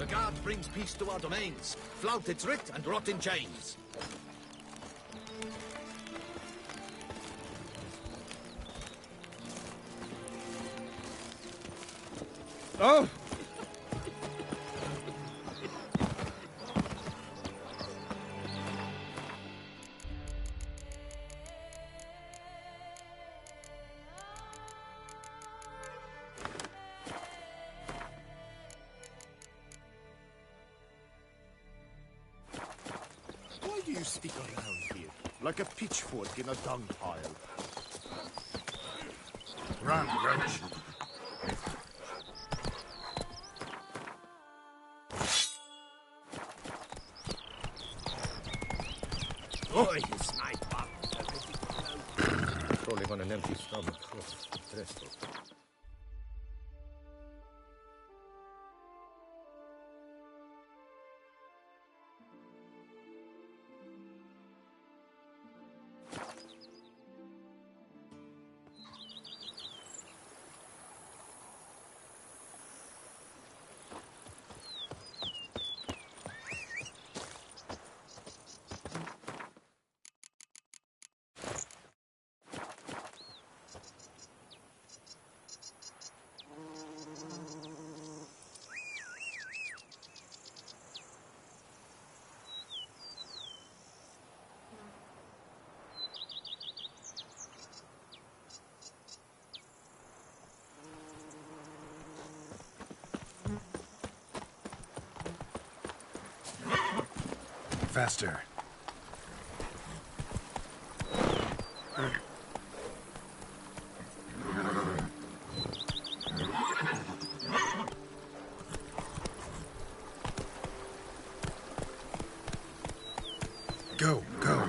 The guard brings peace to our domains. Flout its writ and rot in chains. Oh! Why do you stick around here, like a pitchfork in a dung pile? Run, wretch. Oh, he's my pop. Crawling on an empty stomach. Oh, dreadful. Faster. Go, go.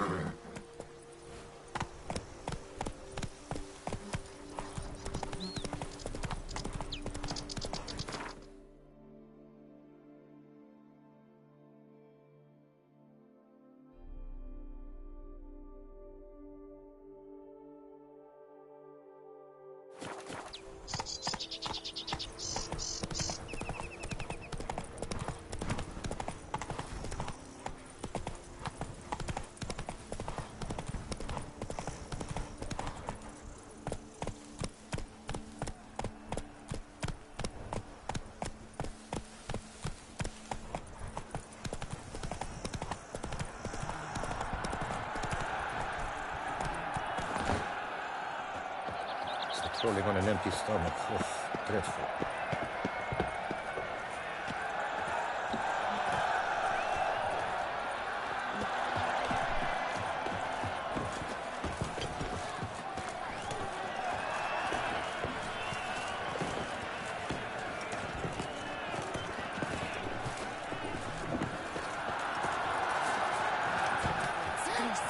Crawling on an empty stomach. Oh, dreadful.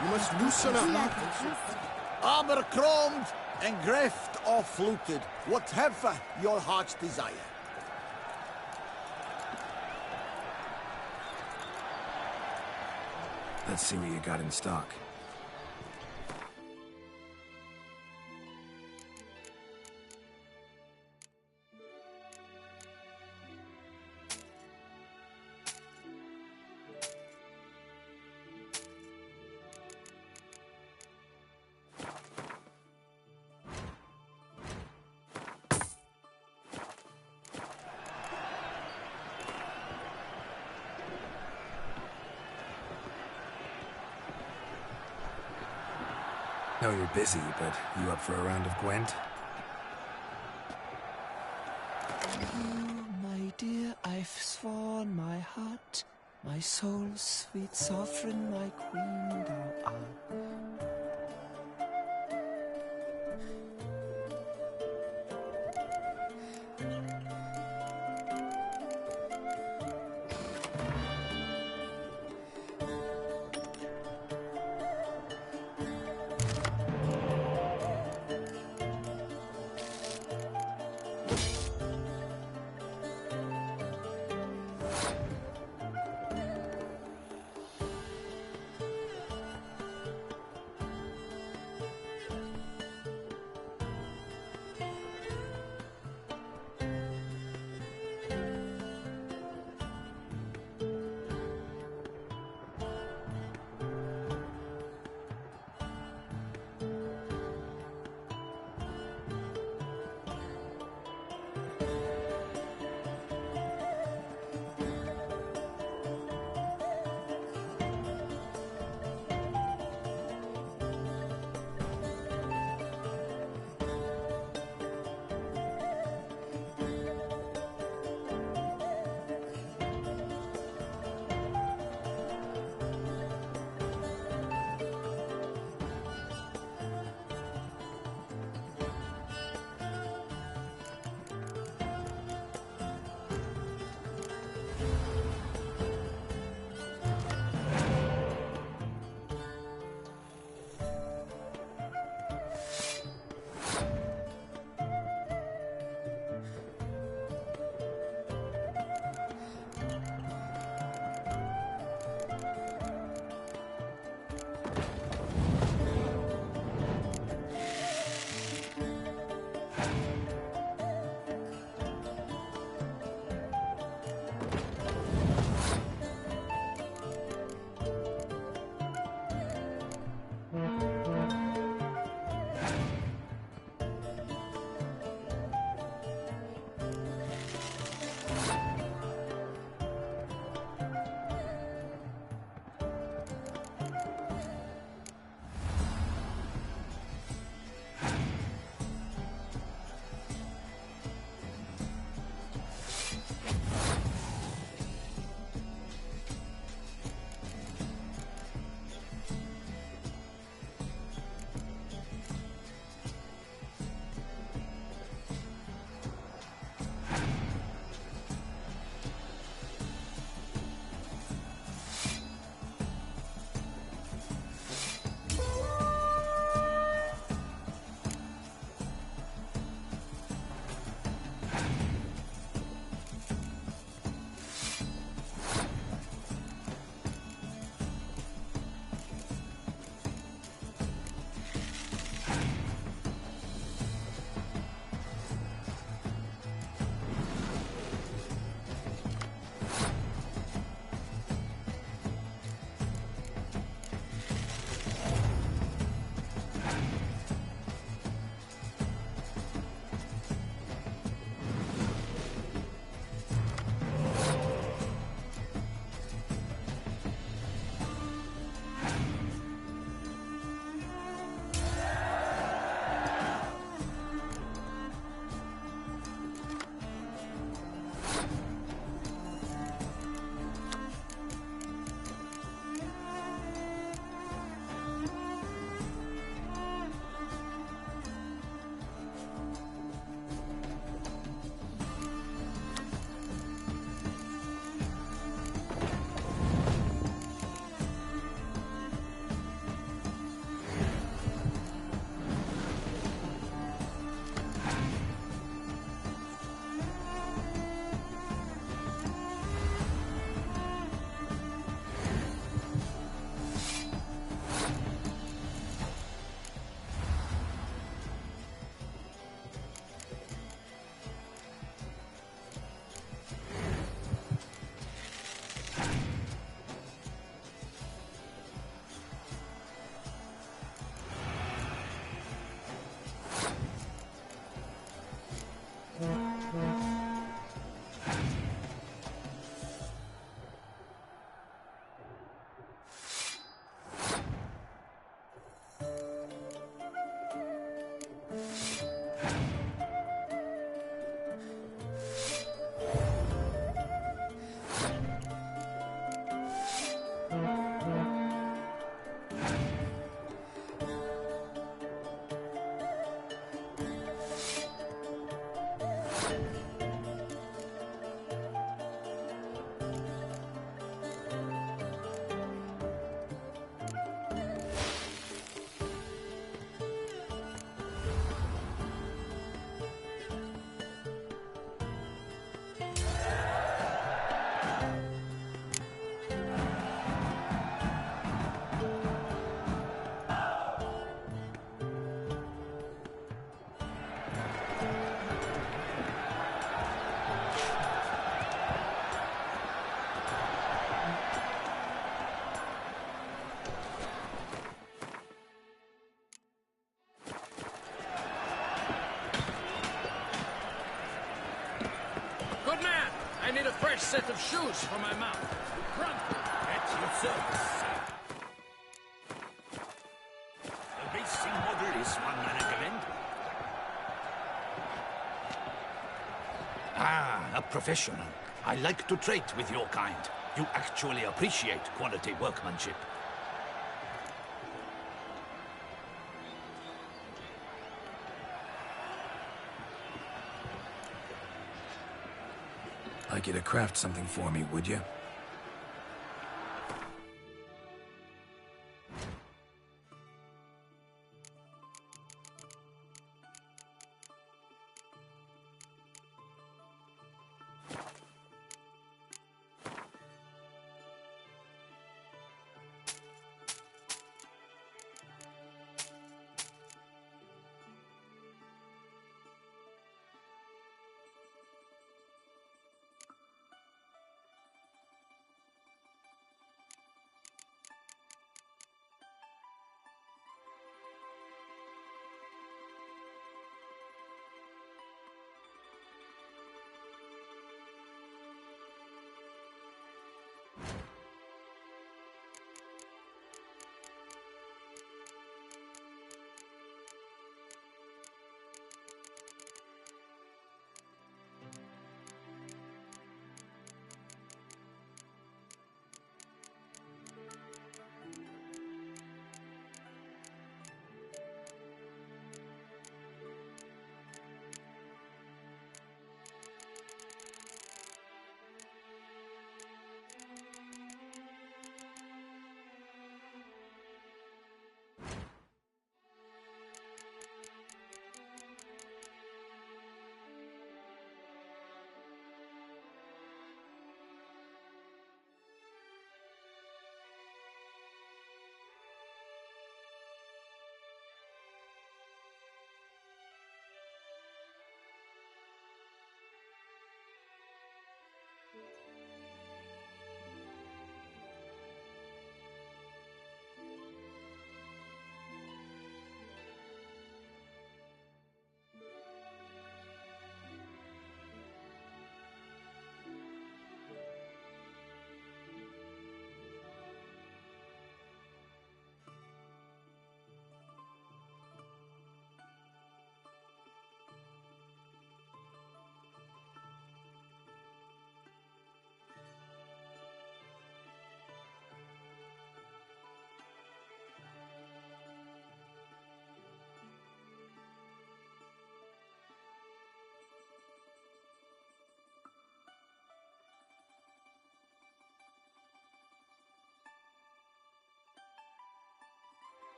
You must loosen up. Armor chromed and greft or fluted, whatever your heart's desire. Let's see what you got in stock. Know you're busy, but you up for a round of Gwent? Oh, my dear, I've sworn my heart, my soul's sweet sovereign, my queen thou art. set of shoes for my mount. Pronto, at your service, sir. The racing model is one I recommend. Ah, a professional. I like to trade with your kind. You actually appreciate quality workmanship. Like you to craft something for me, would you?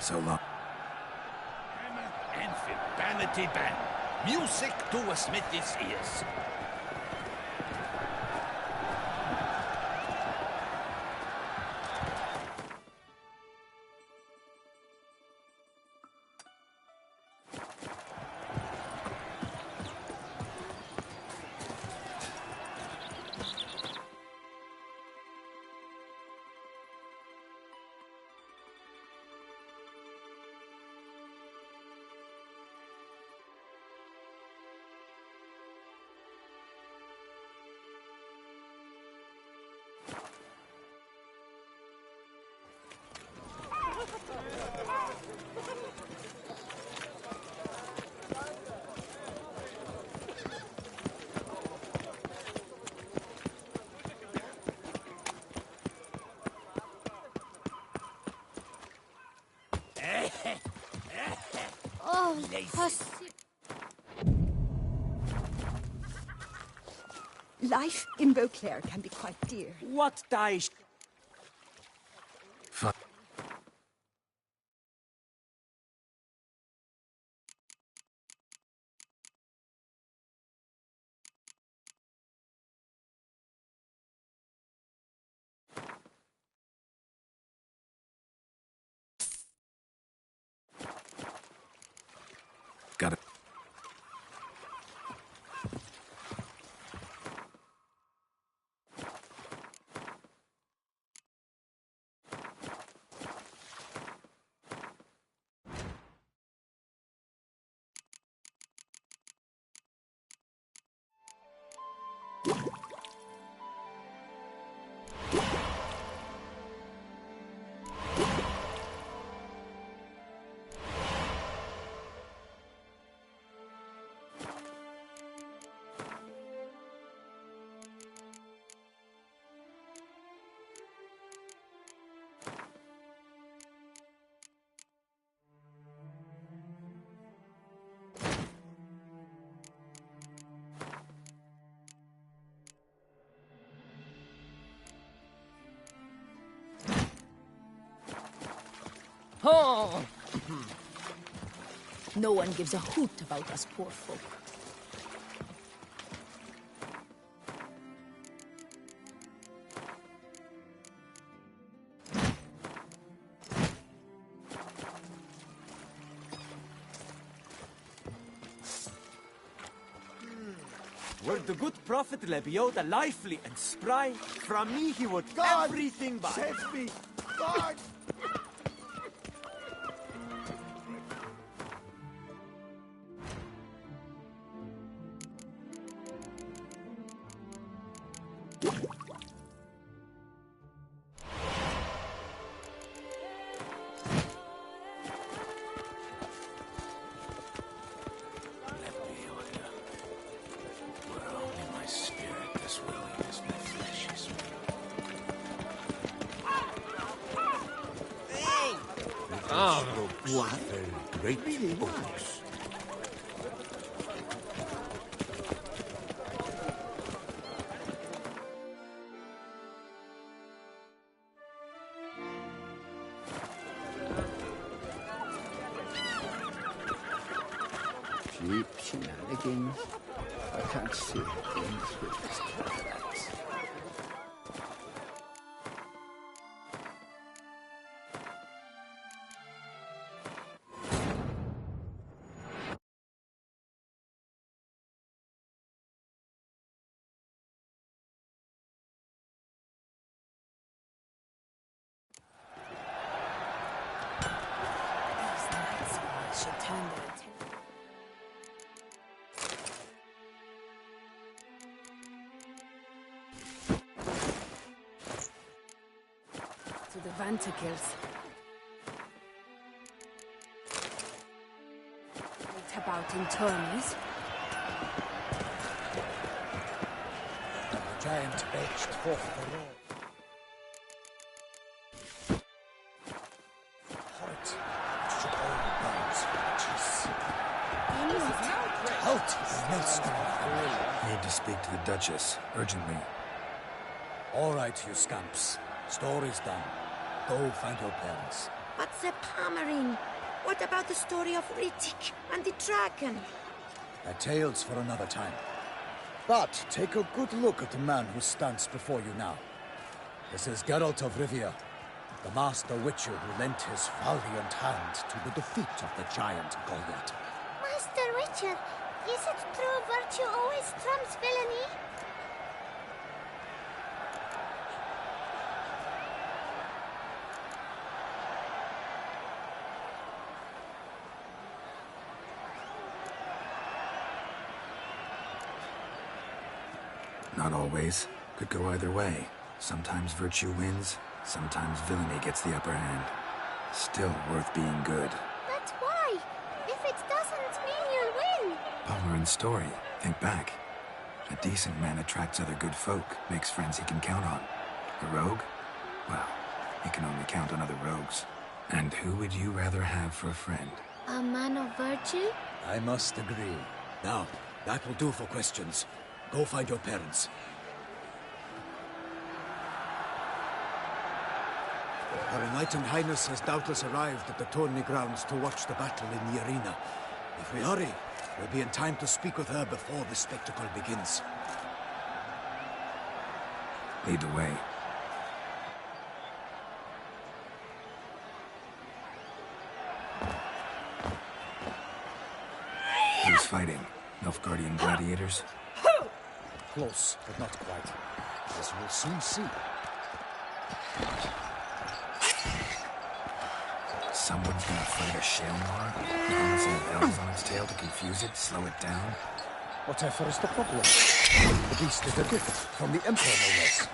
So long. Hammer and fidelity band. Music to a smithy's ears. Life in Beauclair can be quite dear. What dies? Fuck. Got it. Oh! No one gives a hoot about us poor folk. Were the good prophet Lebioda lively and spry, from me he would God everything by. save me! God! What? Very great books. Cheap shenanigans. I can't see things with this cataracts. Should turn their attention. To the Vanticles. Wait about in tourneys. The giant edged forth the road. Halt! Should all bones matches. Halt! Millstone. Need to speak to the Duchess, urgently. All right, you scamps. Story's done. Go find your parents. But the Palmering, what about the story of Rittik and the dragon? They're tales for another time. But take a good look at the man who stands before you now. This is Geralt of Rivia, the master witcher who lent his valiant hand to the defeat of the giant Goliath. Master Richard, is it true virtue always trumps villainy? Not always. Could go either way. Sometimes virtue wins, sometimes villainy gets the upper hand. Still worth being good. But why? If it doesn't mean you'll win. Palmer story. Think back. A decent man attracts other good folk, makes friends he can count on. A rogue? Well, he can only count on other rogues. And who would you rather have for a friend? A man of virtue? I must agree. Now, that will do for questions. Go find your parents. Her Enlightened Highness has doubtless arrived at the tourney grounds to watch the battle in the arena. If we hurry, we'll be in time to speak with her before the spectacle begins. Lead the way. Who's fighting? Nilfgaardian gladiators? Close, but not quite. As we'll soon see. Someone's gonna fight a Shaelmar? Nonsense and bells on its tail to confuse it, slow it down? Whatever is the problem? The beast is a gift from the Emperor, no less.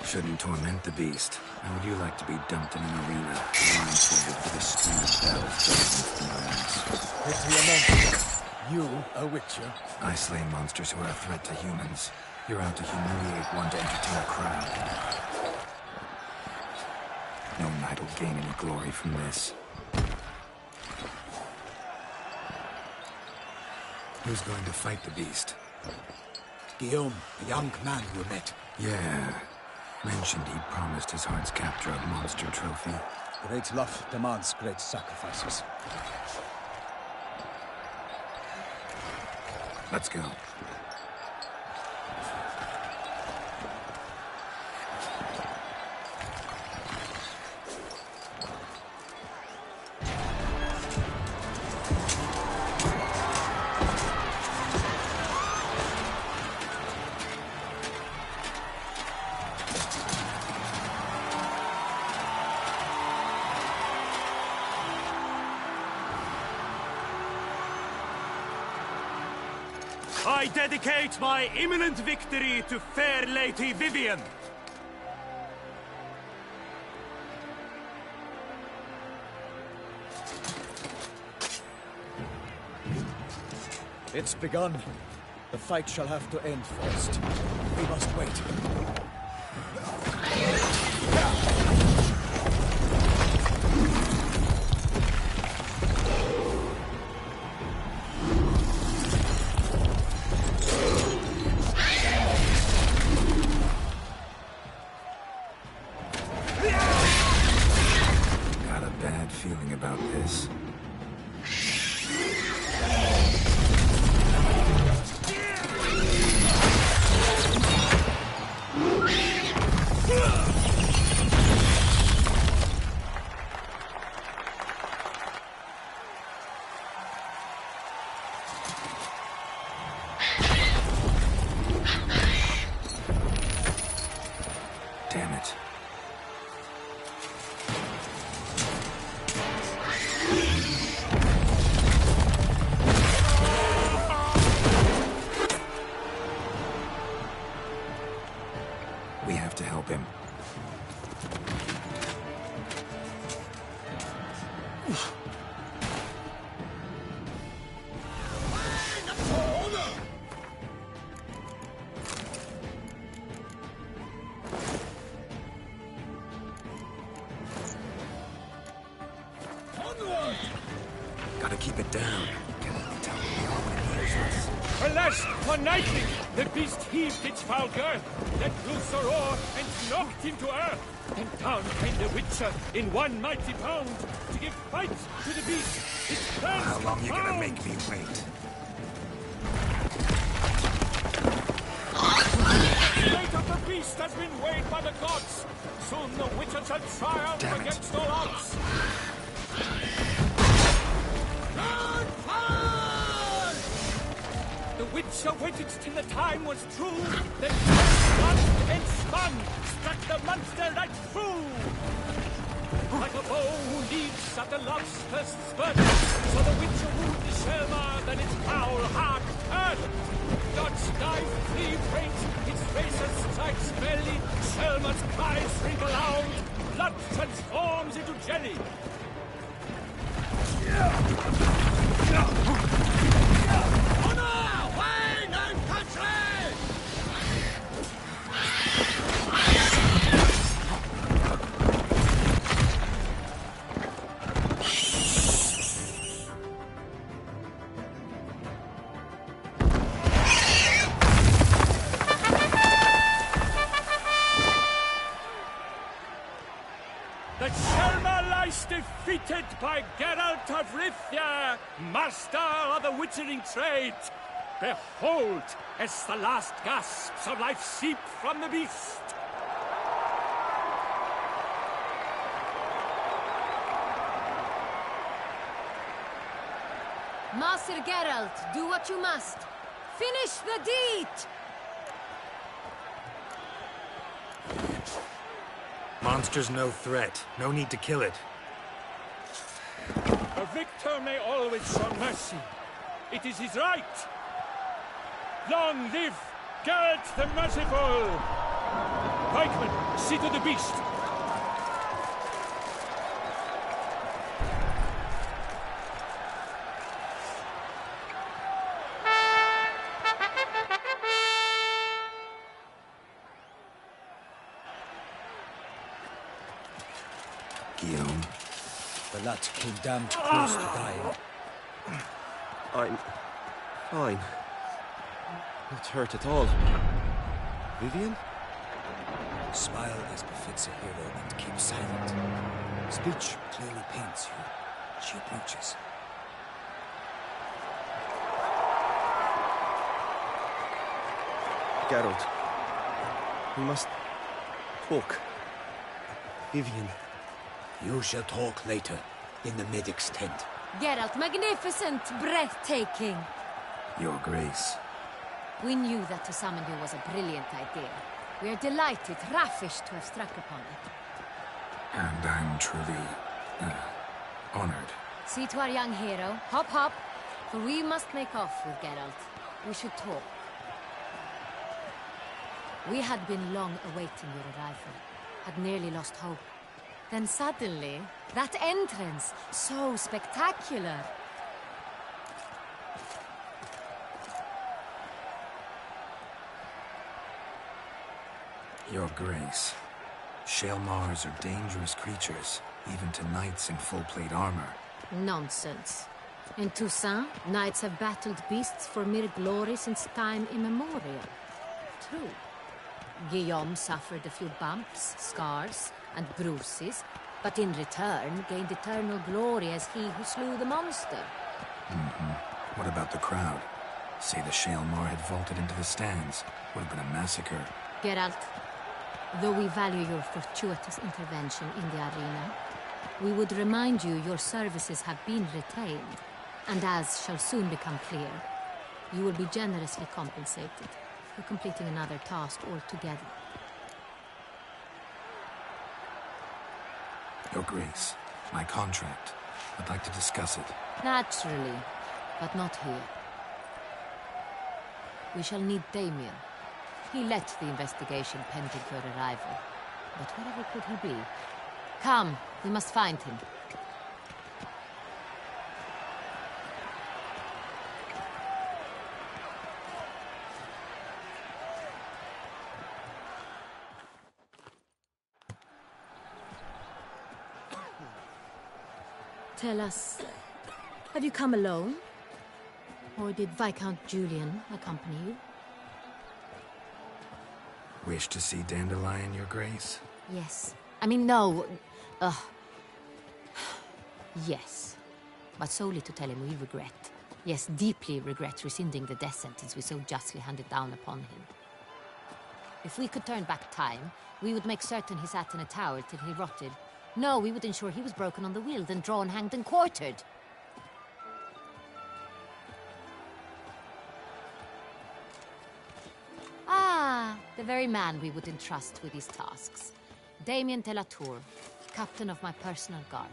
Shouldn't torment the beast. How would you like to be dumped in an arena, blindfolded with a string of bells just against the Pity a monster. You, a witcher? I slay monsters who are a threat to humans. You're out to humiliate one to entertain a crowd. No knight will gain any glory from this. Who's going to fight the beast? Guillaume, the young man you met. Yeah. Mentioned he promised his heart's capture a monster trophy. Great love demands great sacrifices. Let's go. I dedicate my imminent victory to fair Lady Vivian. It's begun. The fight shall have to end first. We must wait. Got a bad feeling about this. Damn it. We have to help him. Gotta keep it down. Cannot tell where we are when it hears us. Alas, one nightly, the beast heaved its foul girth, let loose a roar, and knocked him to earth. And down came the Witcher in one mighty pound to give fight to the beast. Its plans How long you gonna confound. make me wait? The fate of the beast has been weighed by the gods. Soon the Witcher shall triumph Damn it. against all odds. The Witcher waited till the time was true, then spun and spun, struck the monster right through. Like a bow who leaps at the love's first spurt, so the Witcher wooed the Shaelmar, then its foul heart turned. Dodge, dive, flee, faint, its razor strikes belly, Shaelmar's cries ring aloud, blood transforms into jelly. Honor, wine, and country! by Geralt of Rivia, master of the witchering trade. Behold, as the last gasps of life seep from the beast. Master Geralt, do what you must. Finish the deed! Monster's no threat. No need to kill it. A victor may always show mercy. It is his right. Long live Geralt the Merciful! Pikeman, see to the beast. Guillaume. The lad came damned close to dying. I'm fine. Not hurt at all. Vivian? Smile as befits a hero and keep silent. Speech clearly paints you. She approaches. Geralt. We must talk. Vivian. You shall talk later, in the medic's tent. Geralt, magnificent, breathtaking. Your Grace. We knew that to summon you was a brilliant idea. We are delighted, ravished to have struck upon it. And I'm truly, honored. See to our young hero. Hop, hop. For we must make off with Geralt. We should talk. We had been long awaiting your arrival. Had nearly lost hope. Then suddenly, that entrance, so spectacular. Your Grace. Shaelmars are dangerous creatures, even to knights in full-plate armor. Nonsense. In Toussaint, knights have battled beasts for mere glory since time immemorial. True. Guillaume suffered a few bumps, scars, and bruises, but in return gained eternal glory as he who slew the monster. What about the crowd? Say the Shaelmar had vaulted into the stands. Would have been a massacre. Geralt, though we value your fortuitous intervention in the arena, we would remind you your services have been retained, and as shall soon become clear, you will be generously compensated for completing another task altogether. Your Grace, my contract. I'd like to discuss it. Naturally, but not here. We shall need Damien. He let the investigation pending your arrival. But wherever could he be? Come, we must find him. Tell us, have you come alone? Or did Viscount Julian accompany you? Wish to see Dandelion, Your Grace? Yes. I mean, no. Yes. But solely to tell him we regret. Yes, deeply regret rescinding the death sentence we so justly handed down upon him. If we could turn back time, we would make certain he sat in a tower till he rotted. No, we would ensure he was broken on the wheel, then drawn, hanged, and quartered. Ah, the very man we would entrust with these tasks. Damien de la Tour, captain of my personal guard.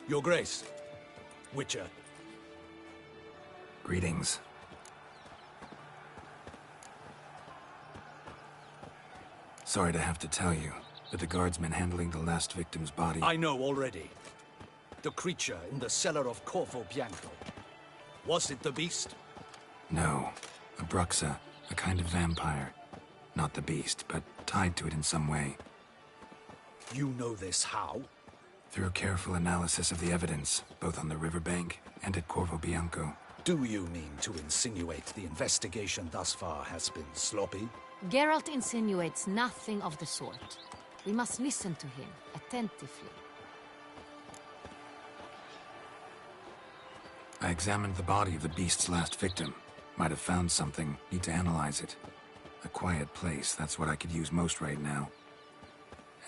Your Grace. Witcher. Greetings. Sorry to have to tell you, but the guardsman handling the last victim's body... I know already. The creature in the cellar of Corvo Bianco. Was it the beast? No. A Bruxa, a kind of vampire. Not the beast, but tied to it in some way. You know this how? Through careful analysis of the evidence, both on the riverbank and at Corvo Bianco. Do you mean to insinuate the investigation thus far has been sloppy? Geralt insinuates nothing of the sort. We must listen to him attentively. I examined the body of the beast's last victim. Might have found something. Need to analyze it. A quiet place, that's what I could use most right now.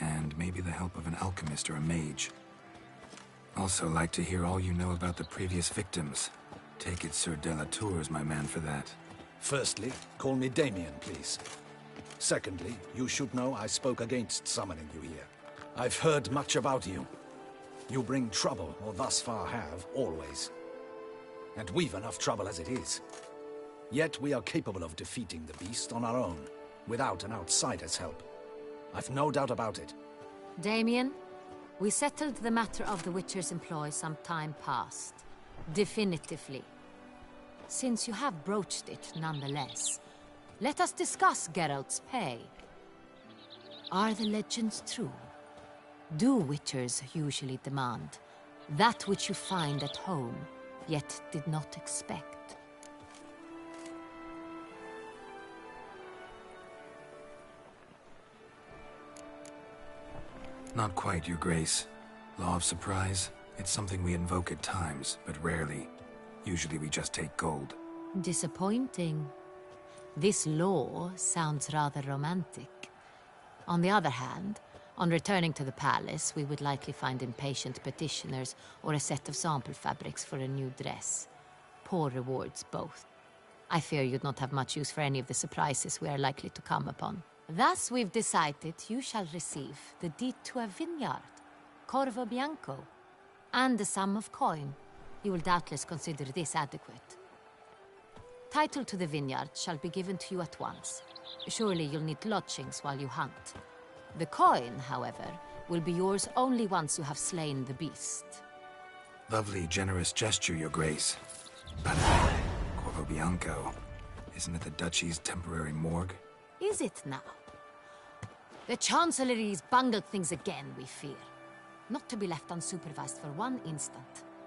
And maybe the help of an alchemist or a mage. Also like to hear all you know about the previous victims. Take it Sir Delatour is my man for that. Firstly, call me Damien, please. Secondly, you should know I spoke against summoning you here. I've heard much about you. You bring trouble, or thus far have, always. And we've enough trouble as it is. Yet we are capable of defeating the beast on our own, without an outsider's help. I've no doubt about it. Damien, we settled the matter of the Witcher's employ some time past. Definitively. Since you have broached it nonetheless, let us discuss Geralt's pay. Are the legends true? Do Witchers usually demand that which you find at home, yet did not expect? Not quite, Your Grace. Law of surprise, it's something we invoke at times, but rarely. Usually we just take gold. Disappointing. This law sounds rather romantic. On the other hand, on returning to the palace, we would likely find impatient petitioners or a set of sample fabrics for a new dress. Poor rewards, both. I fear you'd not have much use for any of the surprises we are likely to come upon. Thus, we've decided you shall receive the deed to a vineyard, Corvo Bianco, and a sum of coin. You will doubtless consider this adequate. Title to the vineyard shall be given to you at once. Surely you'll need lodgings while you hunt. The coin, however, will be yours only once you have slain the beast. Lovely, generous gesture, Your Grace. But Corvo Bianco, isn't it the Duchy's temporary morgue? Is it now? The Chancellery's bungled things again, we fear. Not to be left unsupervised for one instant.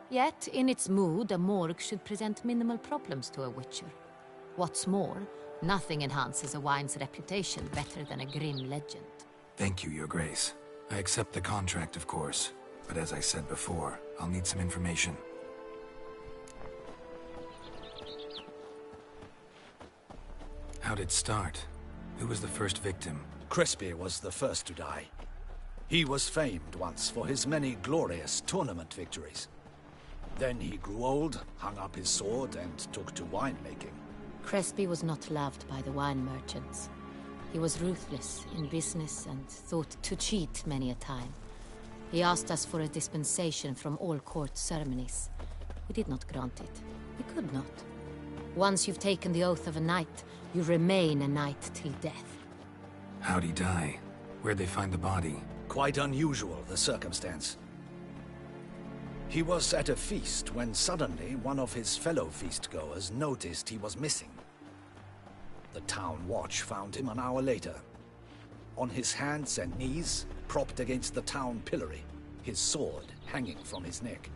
Yet, in its mood, a morgue should present minimal problems to a Witcher. What's more, nothing enhances a wine's reputation better than a grim legend. Thank you, Your Grace. I accept the contract, of course. But as I said before, I'll need some information. How'd it start? Who was the first victim? Crespi was the first to die. He was famed once for his many glorious tournament victories. Then he grew old, hung up his sword, and took to winemaking. Crespi was not loved by the wine merchants. He was ruthless in business and thought to cheat many a time. He asked us for a dispensation from all court ceremonies. We did not grant it. We could not. Once you've taken the oath of a knight, you remain a knight till death. How'd he die? Where'd they find the body? Quite unusual, the circumstance. He was at a feast when suddenly one of his fellow feastgoers noticed he was missing. The town watch found him an hour later. On his hands and knees, propped against the town pillory, his sword hanging from his neck.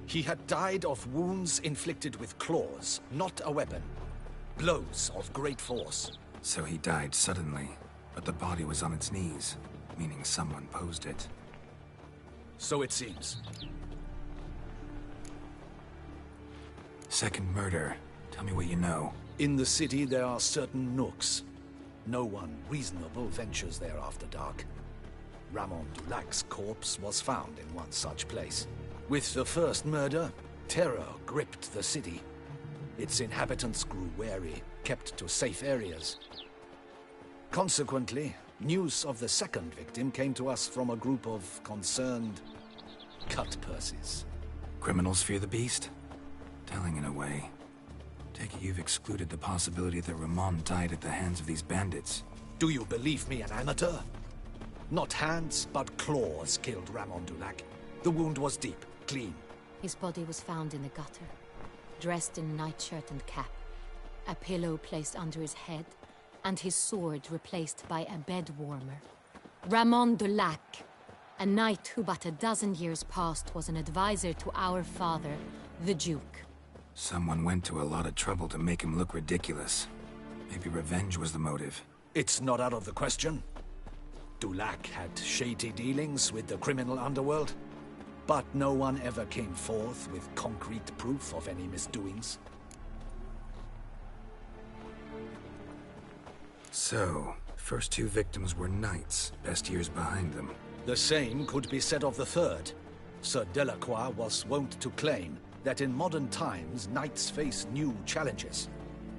He had died of wounds inflicted with claws, not a weapon. Blows of great force. So he died suddenly, but the body was on its knees, meaning someone posed it. So it seems. Second murder. Tell me what you know. In the city there are certain nooks. No one reasonable ventures there after dark. Ramon Dulac's corpse was found in one such place. With the first murder, terror gripped the city. Its inhabitants grew wary, kept to safe areas. Consequently, news of the second victim came to us from a group of concerned cut-purses. Criminals fear the beast? Telling in a way. Take it you've excluded the possibility that Ramon died at the hands of these bandits. Do you believe me an amateur? Not hands, but claws killed Ramon Dulac. The wound was deep, clean. His body was found in the gutter, dressed in nightshirt and cap, a pillow placed under his head, and his sword replaced by a bed warmer. Ramon Dulac, a knight who but a dozen years past was an advisor to our father, the Duke. Someone went to a lot of trouble to make him look ridiculous. Maybe revenge was the motive. It's not out of the question. Dulac had shady dealings with the criminal underworld. But no one ever came forth with concrete proof of any misdoings. So, first two victims were knights, best years behind them. The same could be said of the third. Sir Delacroix was wont to claim that in modern times knights face new challenges,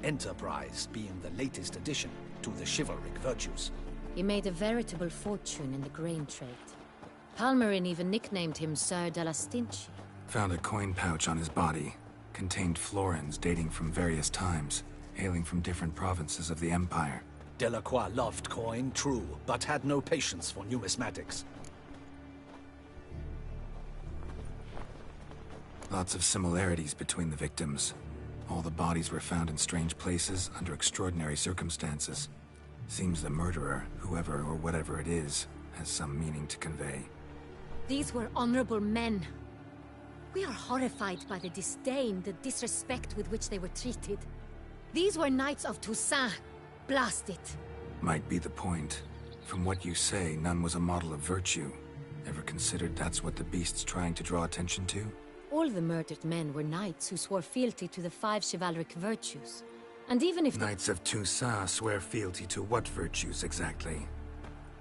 enterprise being the latest addition to the chivalric virtues. He made a veritable fortune in the grain trade. Palmerin even nicknamed him Sir de la Stinchi. Found a coin pouch on his body. Contained florins dating from various times, hailing from different provinces of the Empire. Delacroix loved coin, true, but had no patience for numismatics. Lots of similarities between the victims. All the bodies were found in strange places under extraordinary circumstances. Seems the murderer, whoever or whatever it is, has some meaning to convey. These were honorable men. We are horrified by the disdain, the disrespect with which they were treated. These were knights of Toussaint. Blast it. Might be the point. From what you say, none was a model of virtue. Ever considered that's what the beast's trying to draw attention to? All the murdered men were knights who swore fealty to the 5 chivalric virtues. And even if Knights of Toussaint swear fealty to what virtues exactly?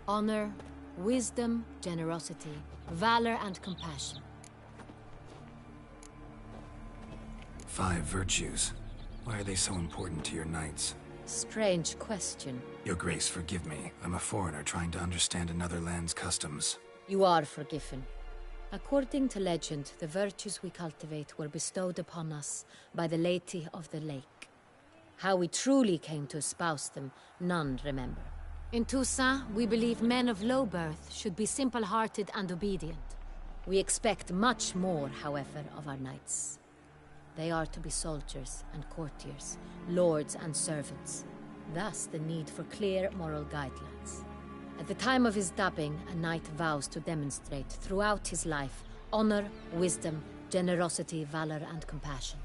honor, wisdom, generosity, valor, and compassion. 5 virtues. Why are they so important to your knights? Strange question. Your Grace, forgive me. I'm a foreigner trying to understand another land's customs. You are forgiven. According to legend, the virtues we cultivate were bestowed upon us by the Lady of the Lake. How we truly came to espouse them, none remember. In Toussaint, we believe men of low birth should be simple-hearted and obedient. We expect much more, however, of our knights. They are to be soldiers and courtiers, lords and servants. Thus the need for clear moral guidelines. At the time of his dubbing, a knight vows to demonstrate throughout his life honor, wisdom, generosity, valor, and compassion.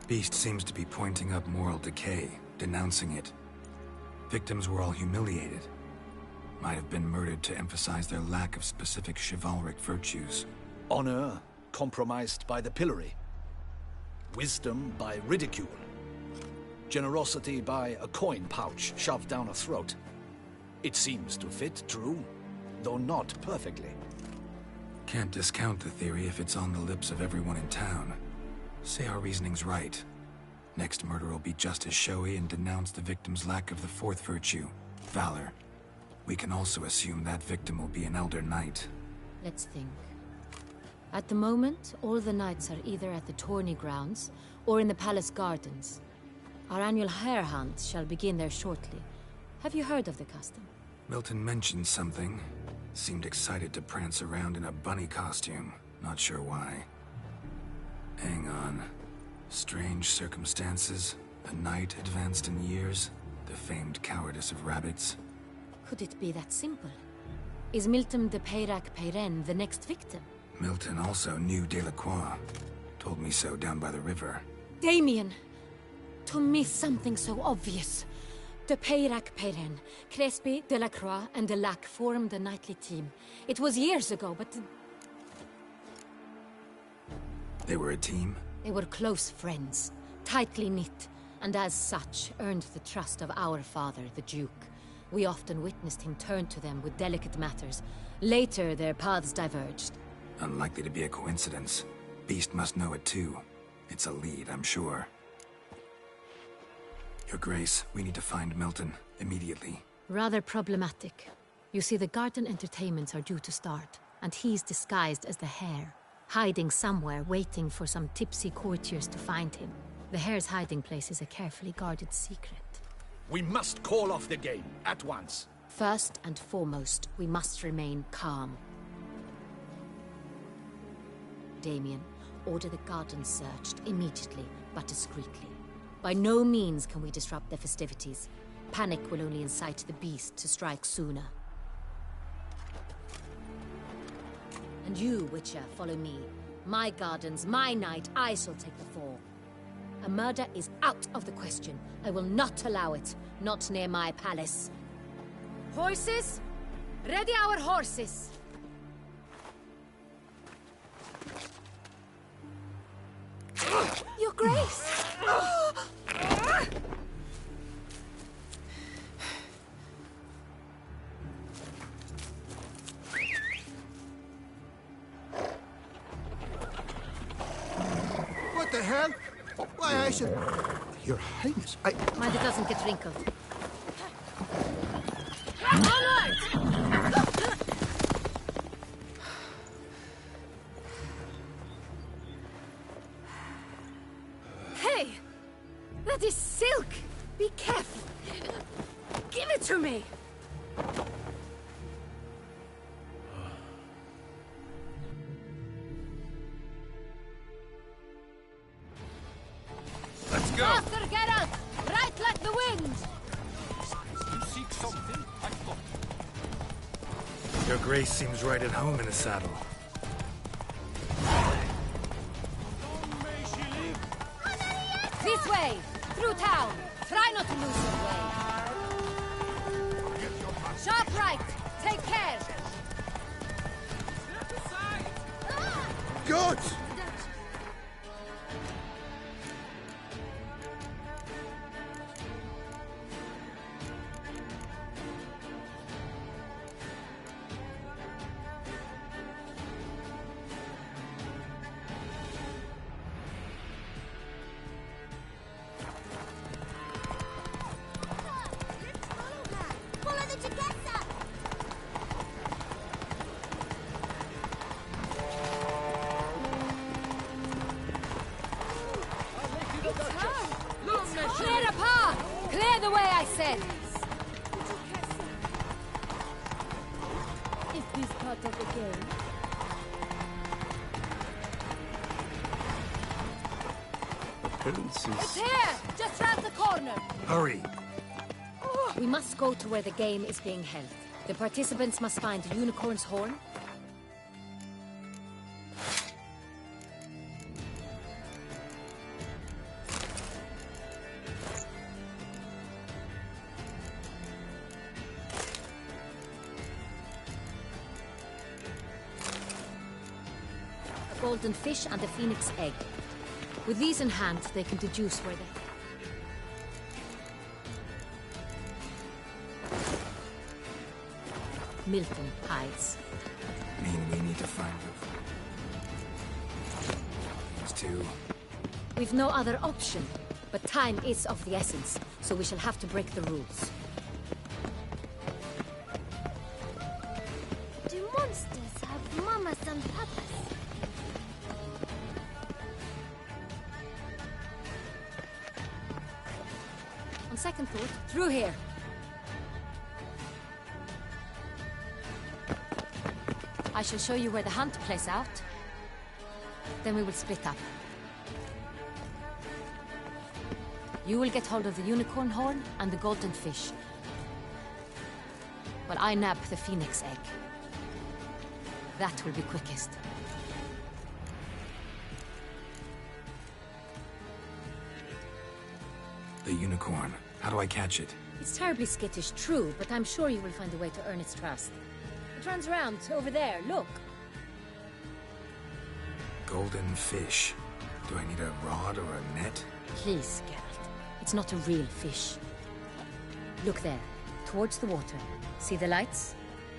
Beast seems to be pointing up moral decay, denouncing it. Victims were all humiliated. Might have been murdered to emphasize their lack of specific chivalric virtues. Honor compromised by the pillory. Wisdom by ridicule. Generosity by a coin pouch shoved down a throat. It seems to fit, true, though not perfectly. Can't discount the theory if it's on the lips of everyone in town. Say our reasoning's right. Next murder will be just as showy and denounce the victim's lack of the 4th virtue, valor. We can also assume that victim will be an elder knight. Let's think. At the moment, all the knights are either at the tourney grounds or in the palace gardens. Our annual hare hunt shall begin there shortly. Have you heard of the custom? Milton mentioned something. Seemed excited to prance around in a bunny costume. Not sure why. Hang on. Strange circumstances. A knight advanced in years. The famed cowardice of rabbits. Could it be that simple? Is Milton de Peyrac Peyren the next victim? Milton also knew Delacroix. Told me so down by the river. Damien! To miss something so obvious. De Peyrac Peyren, Crespi, Delacroix, and Delac formed a knightly team. It was years ago, but... They were a team? They were close friends, tightly knit, and as such earned the trust of our father, the Duke. We often witnessed him turn to them with delicate matters. Later, their paths diverged. Unlikely to be a coincidence. Beast must know it too. It's a lead, I'm sure. Your Grace, we need to find Milton, immediately. Rather problematic. You see, the garden entertainments are due to start, and he's disguised as the hare, hiding somewhere, waiting for some tipsy courtiers to find him. The hare's hiding place is a carefully guarded secret. We must call off the game, at once. First and foremost, we must remain calm. Damien, order the gardens searched immediately, but discreetly. By no means can we disrupt the festivities. Panic will only incite the beast to strike sooner. And you, Witcher, follow me. My gardens, my night, I shall take the fall. A murder is out of the question. I will not allow it. Not near my palace. Horses? Ready our horses! Your Grace! What the hell? Why, I should... Your Highness, Mind it doesn't get wrinkled. Onward! Hey! That is silk! Be careful! Give it to me! Let's go! Faster, Geralt! Right like the wind! You seek something? I thought. Your Grace seems right at home in the saddle. This way! Through town! Try not to lose your way! Sharp right! Take care! Good! Clear the path! Clear the way, I said! Is this part of the game? Appearances. It's here! Just round the corner! Hurry! We must go to where the game is being held. The participants must find the unicorn's horn. A golden fish and a phoenix egg. With these in hand, they can deduce where they... Milton hides. Mean we need to find these two. We've no other option, but time is of the essence, so we shall have to break the rules. Do monsters have mamas and papas? second thought, through here. I shall show you where the hunt plays out. Then we will split up. You will get hold of the unicorn horn and the golden fish, while I nab the phoenix egg. That will be quickest. The unicorn. How do I catch it? It's terribly skittish, true, but I'm sure you will find a way to earn its trust. It runs around over there, look. Golden fish. Do I need a rod or a net? Please, Geralt. It's not a real fish. Look there, towards the water. See the lights?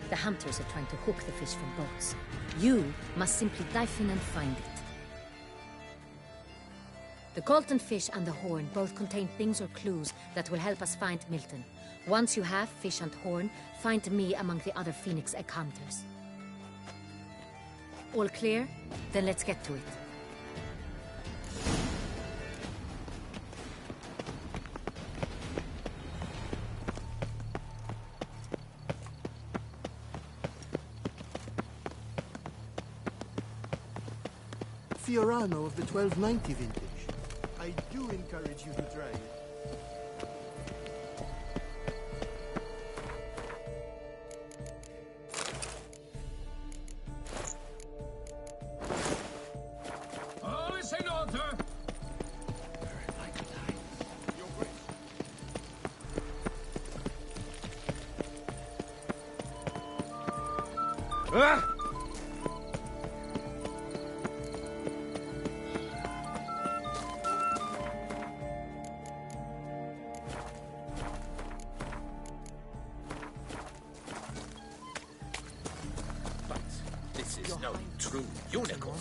The hunters are trying to hook the fish from boats. You must simply dive in and find it. The golden fish and the horn both contain things or clues that will help us find Milton. Once you have fish and horn, find me among the other phoenix egg hunters. All clear? Then let's get to it. Fiorano of the 1290 vintage. I do encourage you to try it. All is in order. Ah! No true unicorn.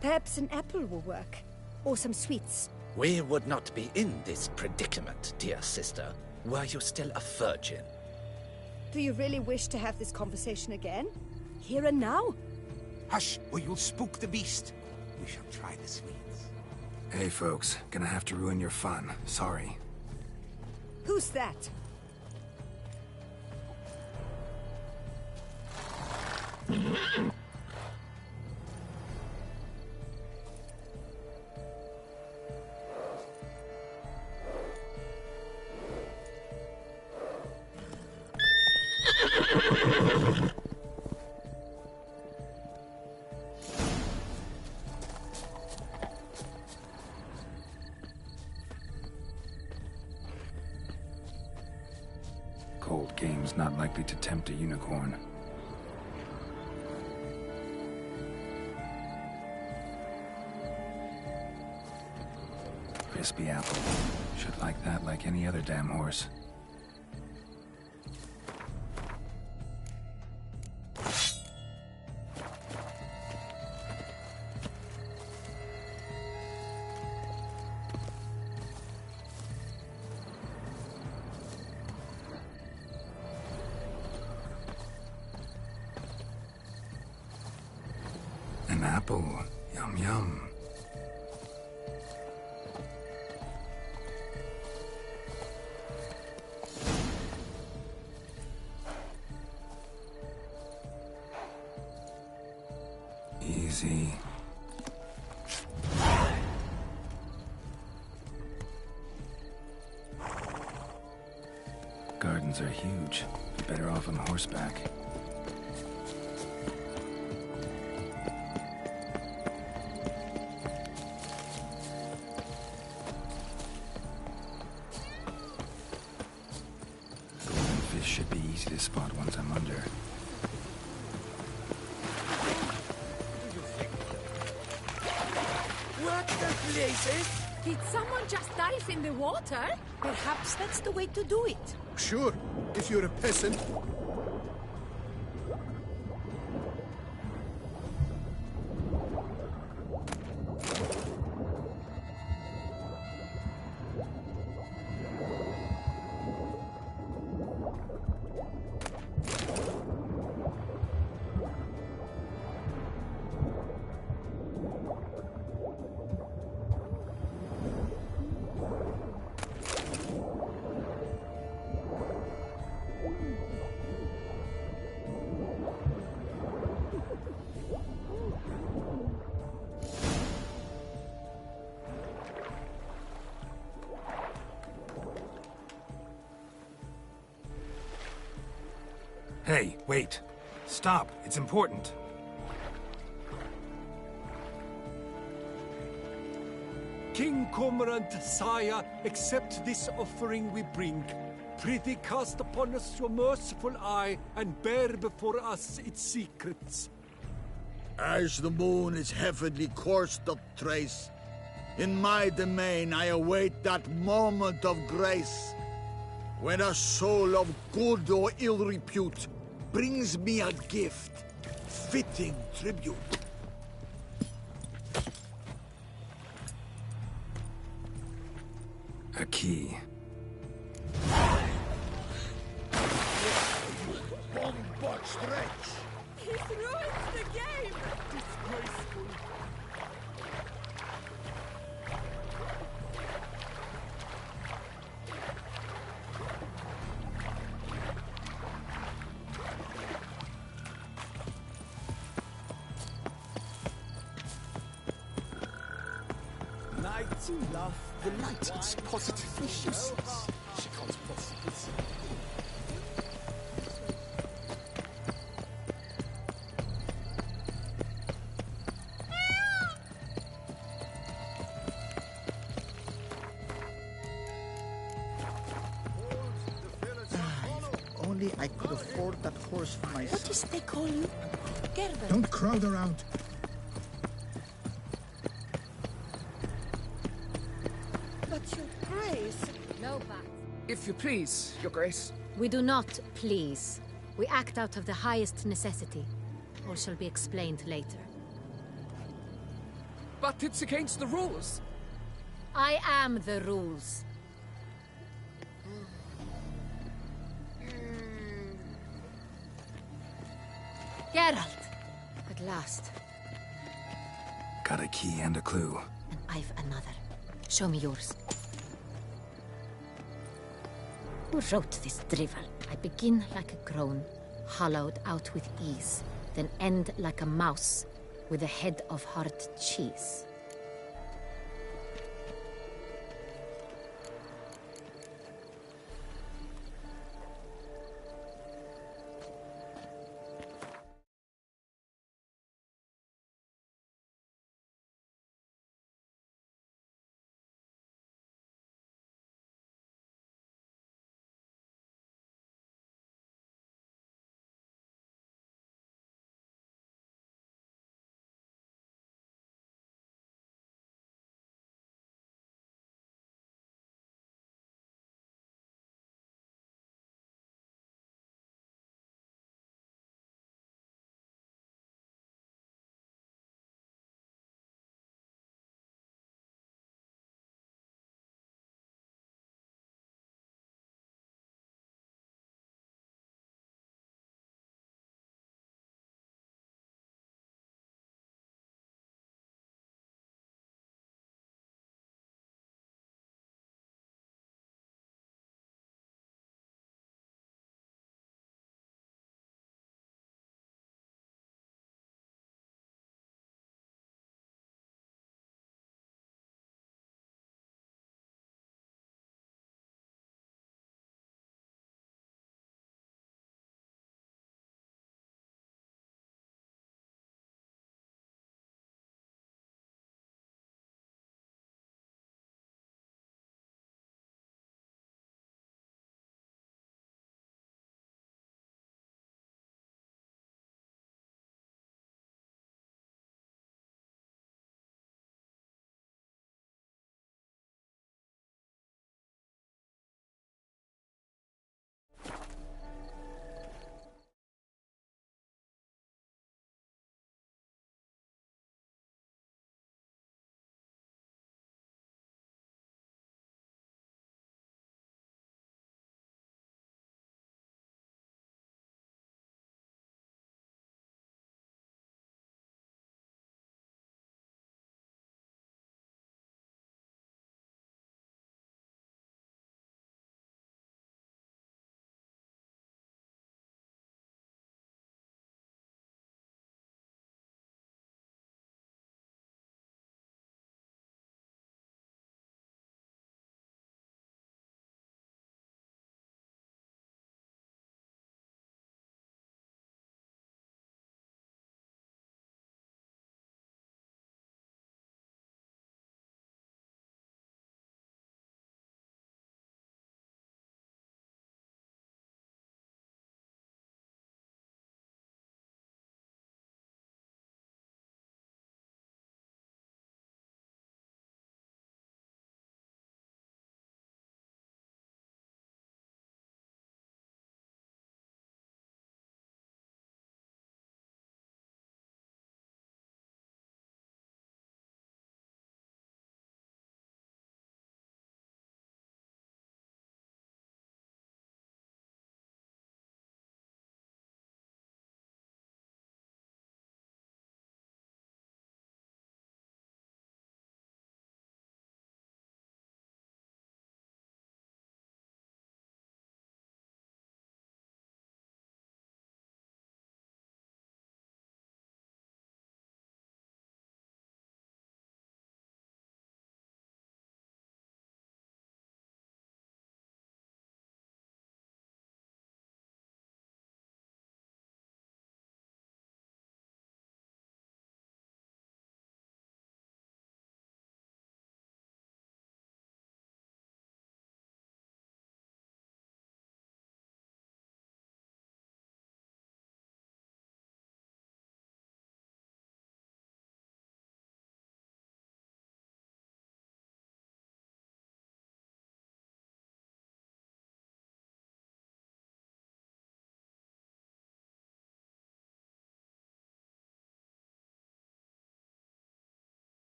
Perhaps an apple will work. Or some sweets. We would not be in this predicament, dear sister, were you still a virgin. Do you really wish to have this conversation again? Here and now? Hush, or you'll spook the beast. We shall try the sweets. Hey folks, gonna have to ruin your fun. Sorry. Who's that? Cold game's not likely to tempt a unicorn. Crispy apple. Should like that like any other damn horse. An apple. Yum yum. Easy. Gardens are huge. Better off on horseback. Golden fish should be easy to spot once I'm under. What the places? Did someone just dive in the water? Perhaps that's the way to do it. Sure, if you're a peasant. Hey, wait. Stop. It's important. King Cormorant, sire, accept this offering we bring. Prithee cast upon us your merciful eye, and bear before us its secrets. As the moon is heavenly coursed of trace, in my domain I await that moment of grace, when a soul of good or ill repute brings me a gift, fitting tribute. A key. Bombard stretch! He's ruined the game! Disgraceful. Light, love, the light is positively useless. She can't possibly see. If only I could afford that horse for myself. What is they call you? Gerber. Don't crowd around. But your grace. No but. If you please, Your Grace. We do not please. We act out of the highest necessity. All shall be explained later. But it's against the rules. I am the rules. Geralt! At last. Got a key and a clue. And I've another. Show me yours. Who wrote this drivel? I begin like a groan, hollowed out with ease, then end like a mouse with a head of hard cheese.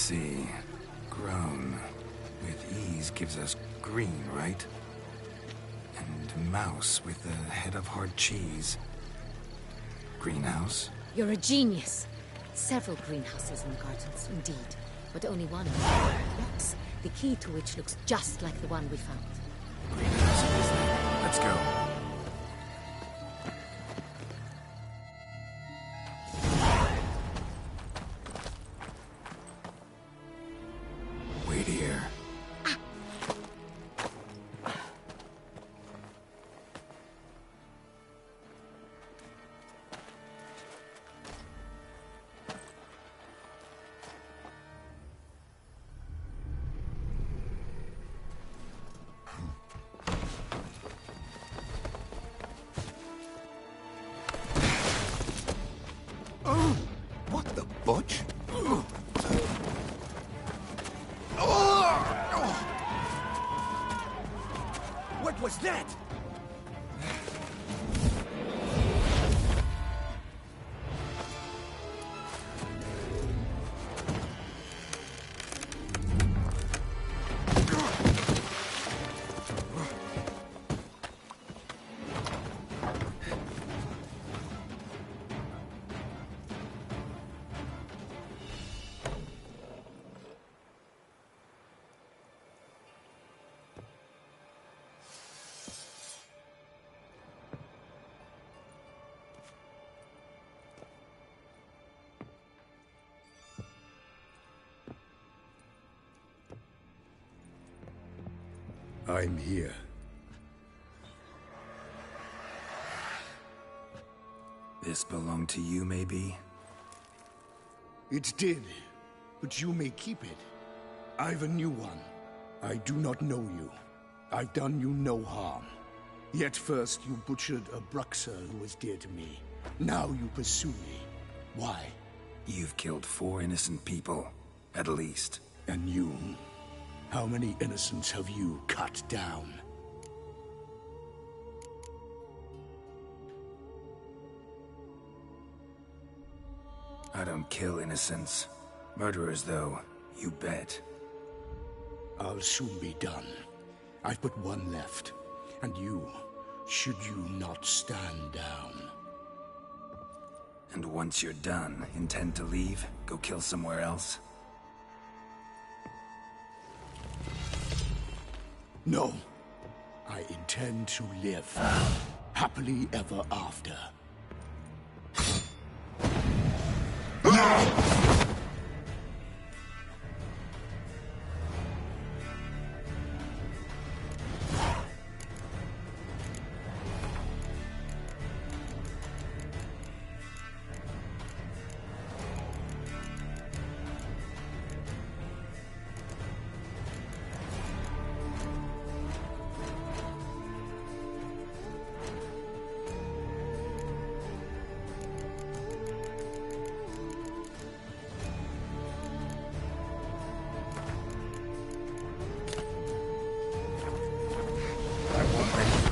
see. Grown with ease gives us green, right? And mouse with a head of hard cheese. Greenhouse? You're a genius. Several greenhouses in the gardens, indeed. But only one locks, the key to which looks just like the one we found. Greenhouse. Let's go. Wait here. What the butch? What was that? I'm here. This belonged to you, maybe? It did, but you may keep it. I've a new one. I do not know you. I've done you no harm. Yet first you butchered a Bruxer who was dear to me. Now you pursue me. Why? You've killed 4 innocent people, at least. And you? How many innocents have you cut down? I don't kill innocents. Murderers, though, you bet. I'll soon be done. I've but one left. And you, should you not stand down. And once you're done, intend to leave? Go kill somewhere else? No. I intend to live. Happily ever after.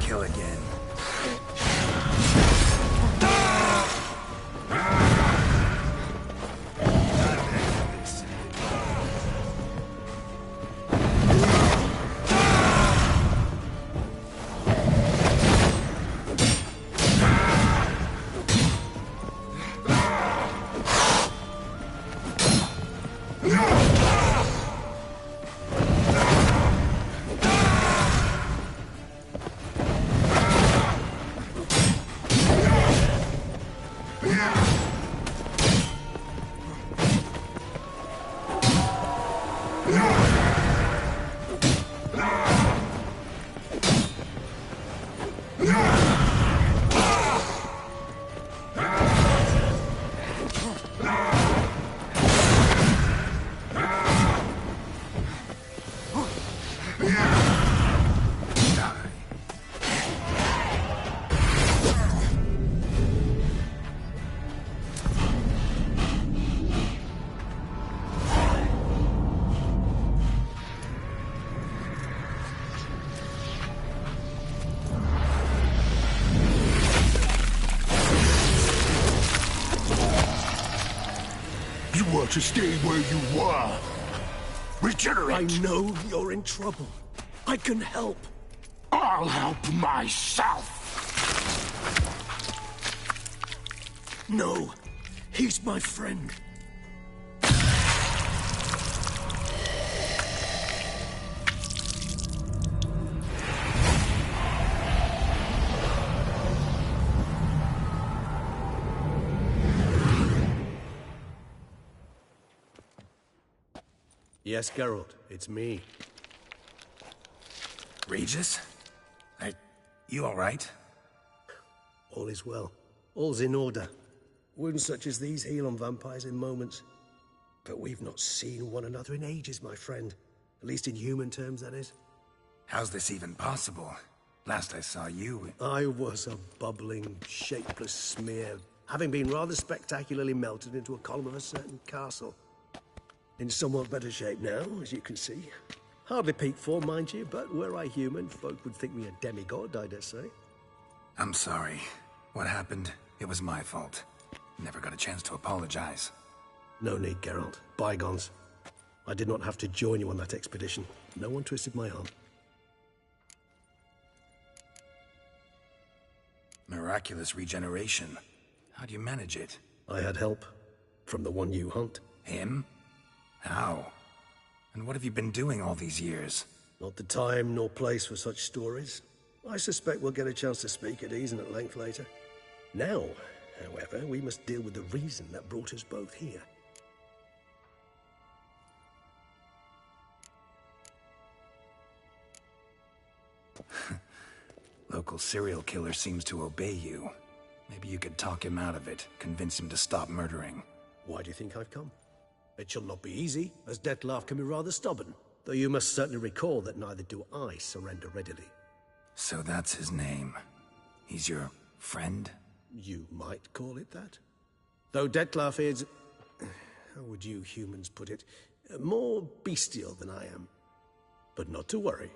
Kill again. You were to stay where you were. Regenerate! I know you're in trouble. I can help. I'll help myself! No, he's my friend. Yes, Geralt, it's me. Regis? You all right? All is well. All's in order. Wounds such as these heal on vampires in moments. But we've not seen one another in ages, my friend. At least in human terms, that is. How's this even possible? Last I saw you... I was a bubbling, shapeless smear, having been rather spectacularly melted into a column of a certain castle. In somewhat better shape now, as you can see. Hardly peak form, mind you, but were I human, folk would think me a demigod, I dare say. I'm sorry. What happened, it was my fault. Never got a chance to apologize. No need, Geralt. Bygones. I did not have to join you on that expedition. No one twisted my arm. Miraculous regeneration. How do you manage it? I had help. From the one you hunt. Him? How? And what have you been doing all these years? Not the time nor place for such stories. I suspect we'll get a chance to speak at ease and at length later. Now, however, we must deal with the reason that brought us both here. Local serial killer seems to obey you. Maybe you could talk him out of it, convince him to stop murdering. Why do you think I've come? It shall not be easy, as Dettlaff can be rather stubborn. Though you must certainly recall that neither do I surrender readily. So that's his name. He's your friend? You might call it that. Though Dettlaff is... how would you humans put it? More bestial than I am. But not to worry.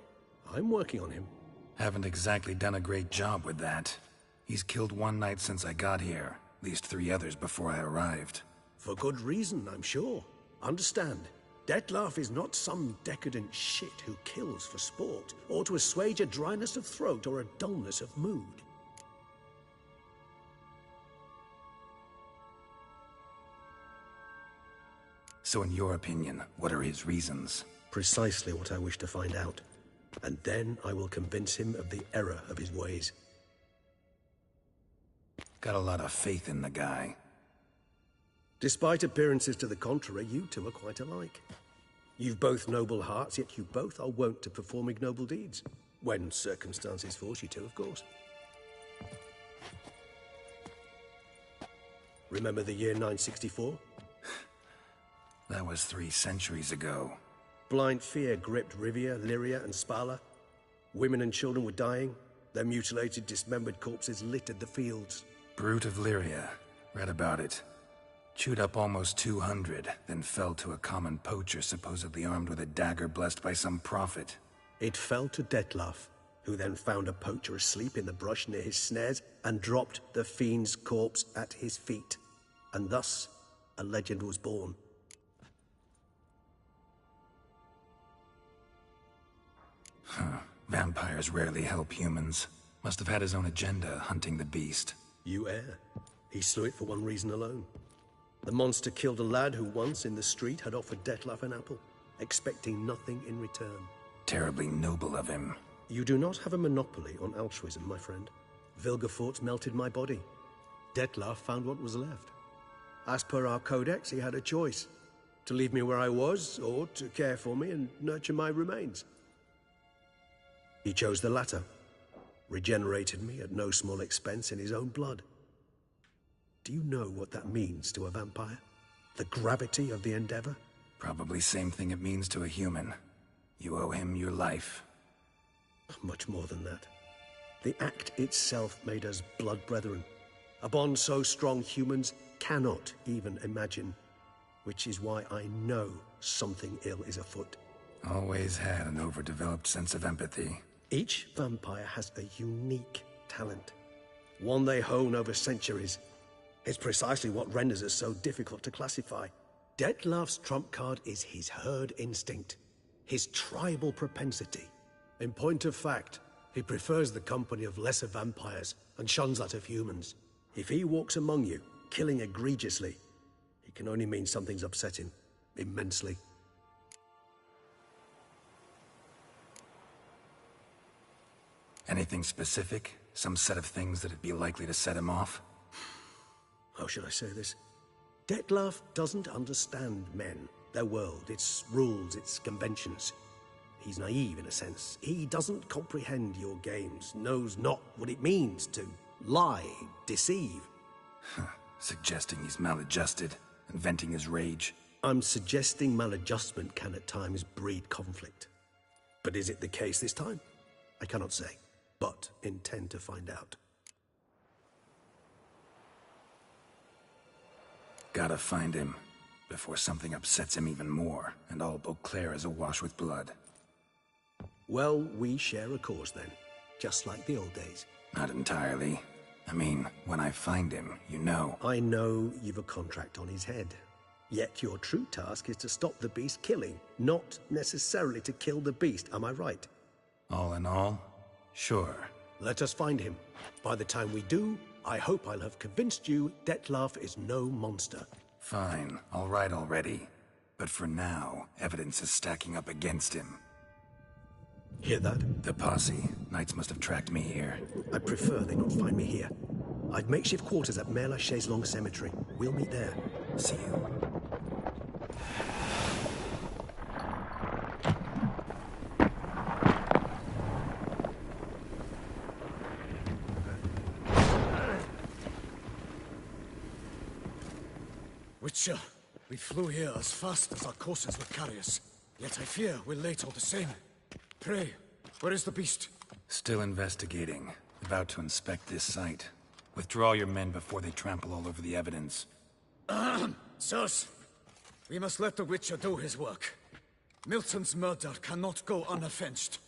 I'm working on him. Haven't exactly done a great job with that. He's killed one knight since I got here. At least 3 others before I arrived. For good reason, I'm sure. Understand, Dettlaff is not some decadent shit who kills for sport, or to assuage a dryness of throat or a dullness of mood. So in your opinion, what are his reasons? Precisely what I wish to find out. And then I will convince him of the error of his ways. Got a lot of faith in the guy. Despite appearances to the contrary, you two are quite alike. You've both noble hearts, yet you both are wont to perform ignoble deeds. When circumstances force you to, of course. Remember the year 964? That was 3 centuries ago. Blind fear gripped Rivia, Lyria, and Spala. Women and children were dying. Their mutilated, dismembered corpses littered the fields. Brute of Lyria. Read about it. Chewed up almost 200, then fell to a common poacher supposedly armed with a dagger blessed by some prophet. It fell to Dettlaff, who then found a poacher asleep in the brush near his snares and dropped the fiend's corpse at his feet. And thus, a legend was born. Vampires rarely help humans. Must have had his own agenda, hunting the beast. You err. He slew it for one reason alone. The monster killed a lad who once, in the street, had offered Dettlaff an apple, expecting nothing in return. Terribly noble of him. You do not have a monopoly on altruism, my friend. Vilgefortz melted my body. Dettlaff found what was left. As per our codex, he had a choice. To leave me where I was, or to care for me and nurture my remains. He chose the latter. Regenerated me at no small expense in his own blood. Do you know what that means to a vampire? The gravity of the endeavor? Probably same thing it means to a human. You owe him your life. Much more than that. The act itself made us blood brethren. A bond so strong humans cannot even imagine. Which is why I know something ill is afoot. Always had an overdeveloped sense of empathy. Each vampire has a unique talent. One they hone over centuries. It's precisely what renders us so difficult to classify. Detlef's trump card is his herd instinct, his tribal propensity. In point of fact, he prefers the company of lesser vampires and shuns that of humans. If he walks among you, killing egregiously, it can only mean something's upset him immensely. Anything specific? Some set of things that'd be likely to set him off? How should I say this? Detlef doesn't understand men, their world, its rules, its conventions. He's naive in a sense. He doesn't comprehend your games, knows not what it means to lie, deceive. Suggesting he's maladjusted and venting his rage. I'm suggesting maladjustment can at times breed conflict. But is it the case this time? I cannot say, but intend to find out. Gotta find him, before something upsets him even more, and all Beauclair is awash with blood. Well, we share a cause then, just like the old days. Not entirely. I mean, when I find him, you know. I know you've a contract on his head. Yet your true task is to stop the beast killing, not necessarily to kill the beast, am I right? All in all, sure. Let us find him. By the time we do, I hope I'll have convinced you Detlef is no monster. Fine, all right already. But for now, evidence is stacking up against him. Hear that? The posse. Knights must have tracked me here. I prefer they not find me here. I've makeshift quarters at Mère Lachaise Long Cemetery. We'll meet there. See you. Witcher, we flew here as fast as our courses would carry us. Yet I fear we're late all the same. Pray, where is the beast? Still investigating. About to inspect this site. Withdraw your men before they trample all over the evidence. Sirs, we must let the Witcher do his work. Milton's murder cannot go unavenged.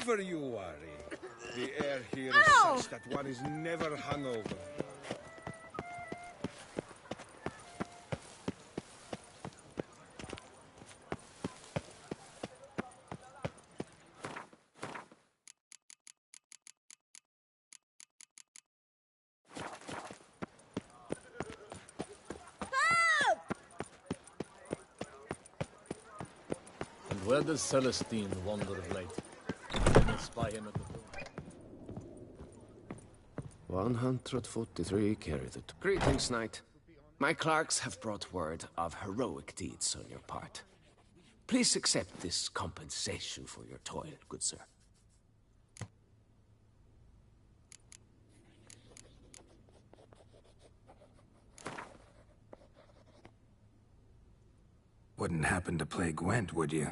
Never you worry. The air here is Ow! such that one is never hungover. And where does Celestine wander of late? I may spy him at the door. 143 carry the... Greetings, knight. My clerks have brought word of heroic deeds on your part. Please accept this compensation for your toil, good sir. Wouldn't happen to play Gwent, would you?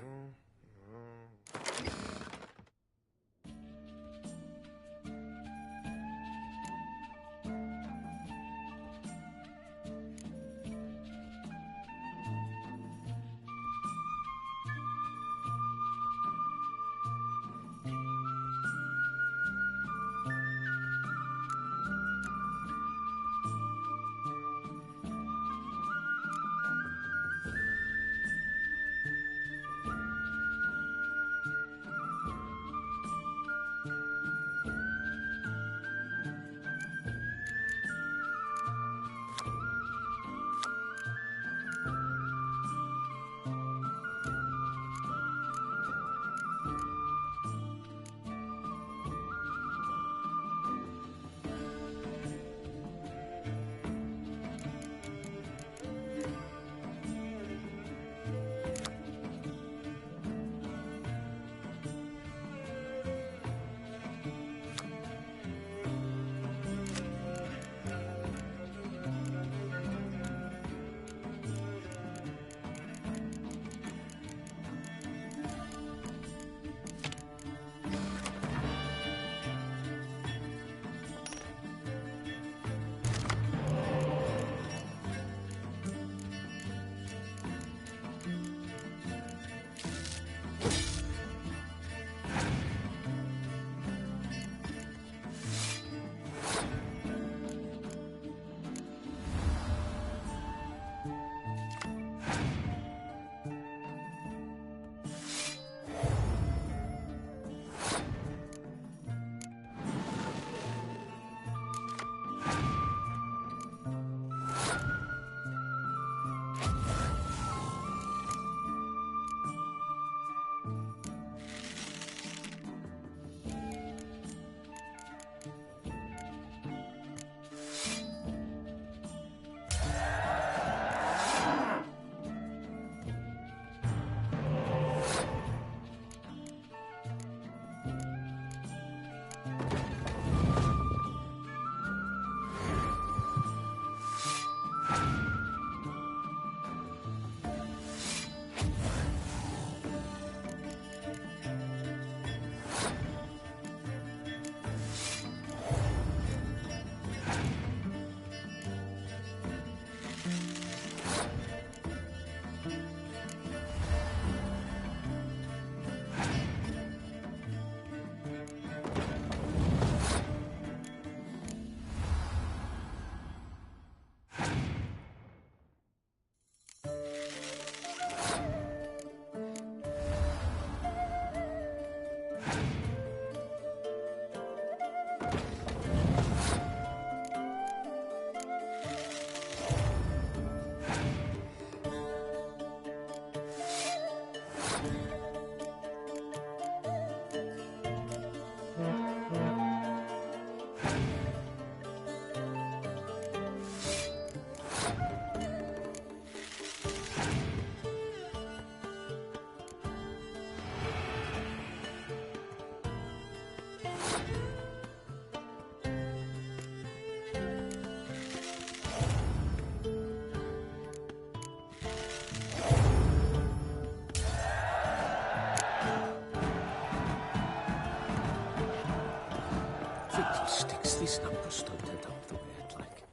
These numbers don't add up the way I'd like.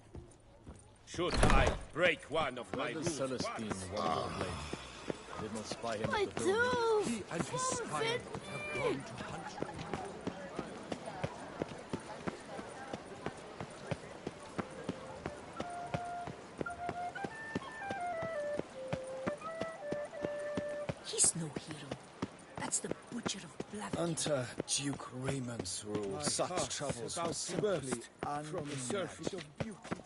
Should I break one of my rules? Celestine wander of late? I did not spy him I at the door. do! He and his spy have gone to hunt. That's no hero. That's the Butcher of Blaviken. Under Duke Raymond's rule, My such heart's troubles about were to simply burst from a surfeit of beauty.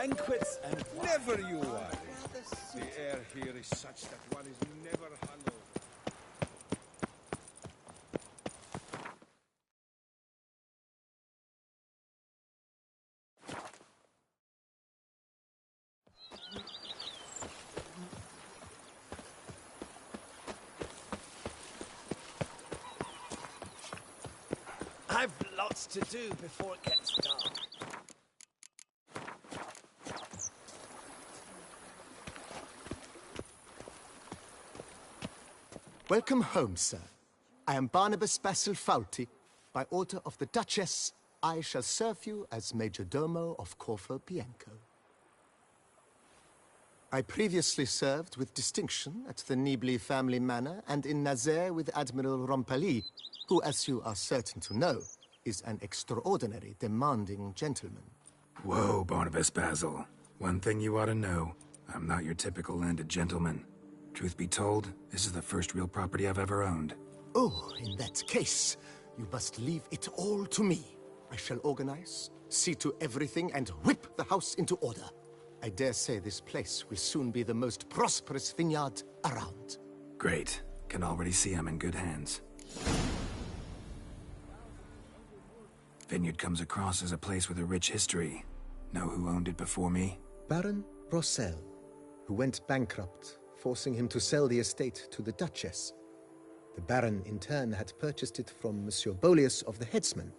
banquets and never you worry. The air here is such that one is never hungover. I've lots to do before it gets dark. Welcome home, sir. I am Barnabas Basil Fawlty. By order of the Duchess, I shall serve you as Major Domo of Corvo Bianco. I previously served with distinction at the Nibli family manor and in Nazaire with Admiral Rompali, who, as you are certain to know, is an extraordinary, demanding gentleman. Whoa, Barnabas Basil. One thing you ought to know. I'm not your typical landed gentleman. Truth be told, this is the first real property I've ever owned. Oh, in that case, you must leave it all to me. I shall organize, see to everything, and whip the house into order. I dare say this place will soon be the most prosperous vineyard around. Great. Can already see I'm in good hands. Vineyard comes across as a place with a rich history. Know who owned it before me? Baron Rossel, who went bankrupt, forcing him to sell the estate to the Duchess. The Baron, in turn, had purchased it from Monsieur Bolius of the Headsman,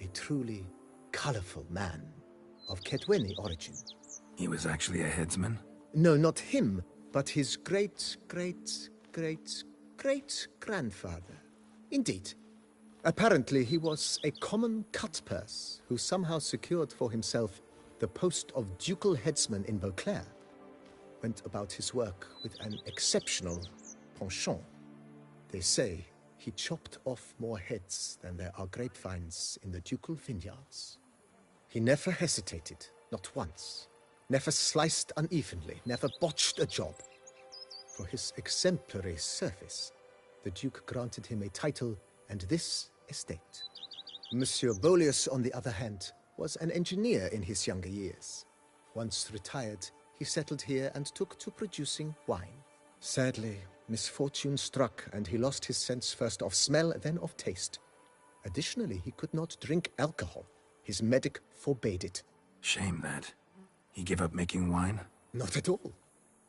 a truly colorful man of Ketweni origin. He was actually a headsman? No, not him, but his great-great-great-great-grandfather. Indeed. Apparently, he was a common cut-purse who somehow secured for himself the post of ducal headsman in Beauclair. Went about his work with an exceptional penchant. They say he chopped off more heads than there are grapevines in the ducal vineyards. He never hesitated, not once. Never sliced unevenly, never botched a job. For his exemplary service, the Duke granted him a title and this estate. Monsieur Bolius, on the other hand, was an engineer in his younger years. Once retired, he settled here and took to producing wine. Sadly, misfortune struck and he lost his sense first of smell, then of taste. Additionally, he could not drink alcohol. His medic forbade it. Shame that. He gave up making wine? Not at all.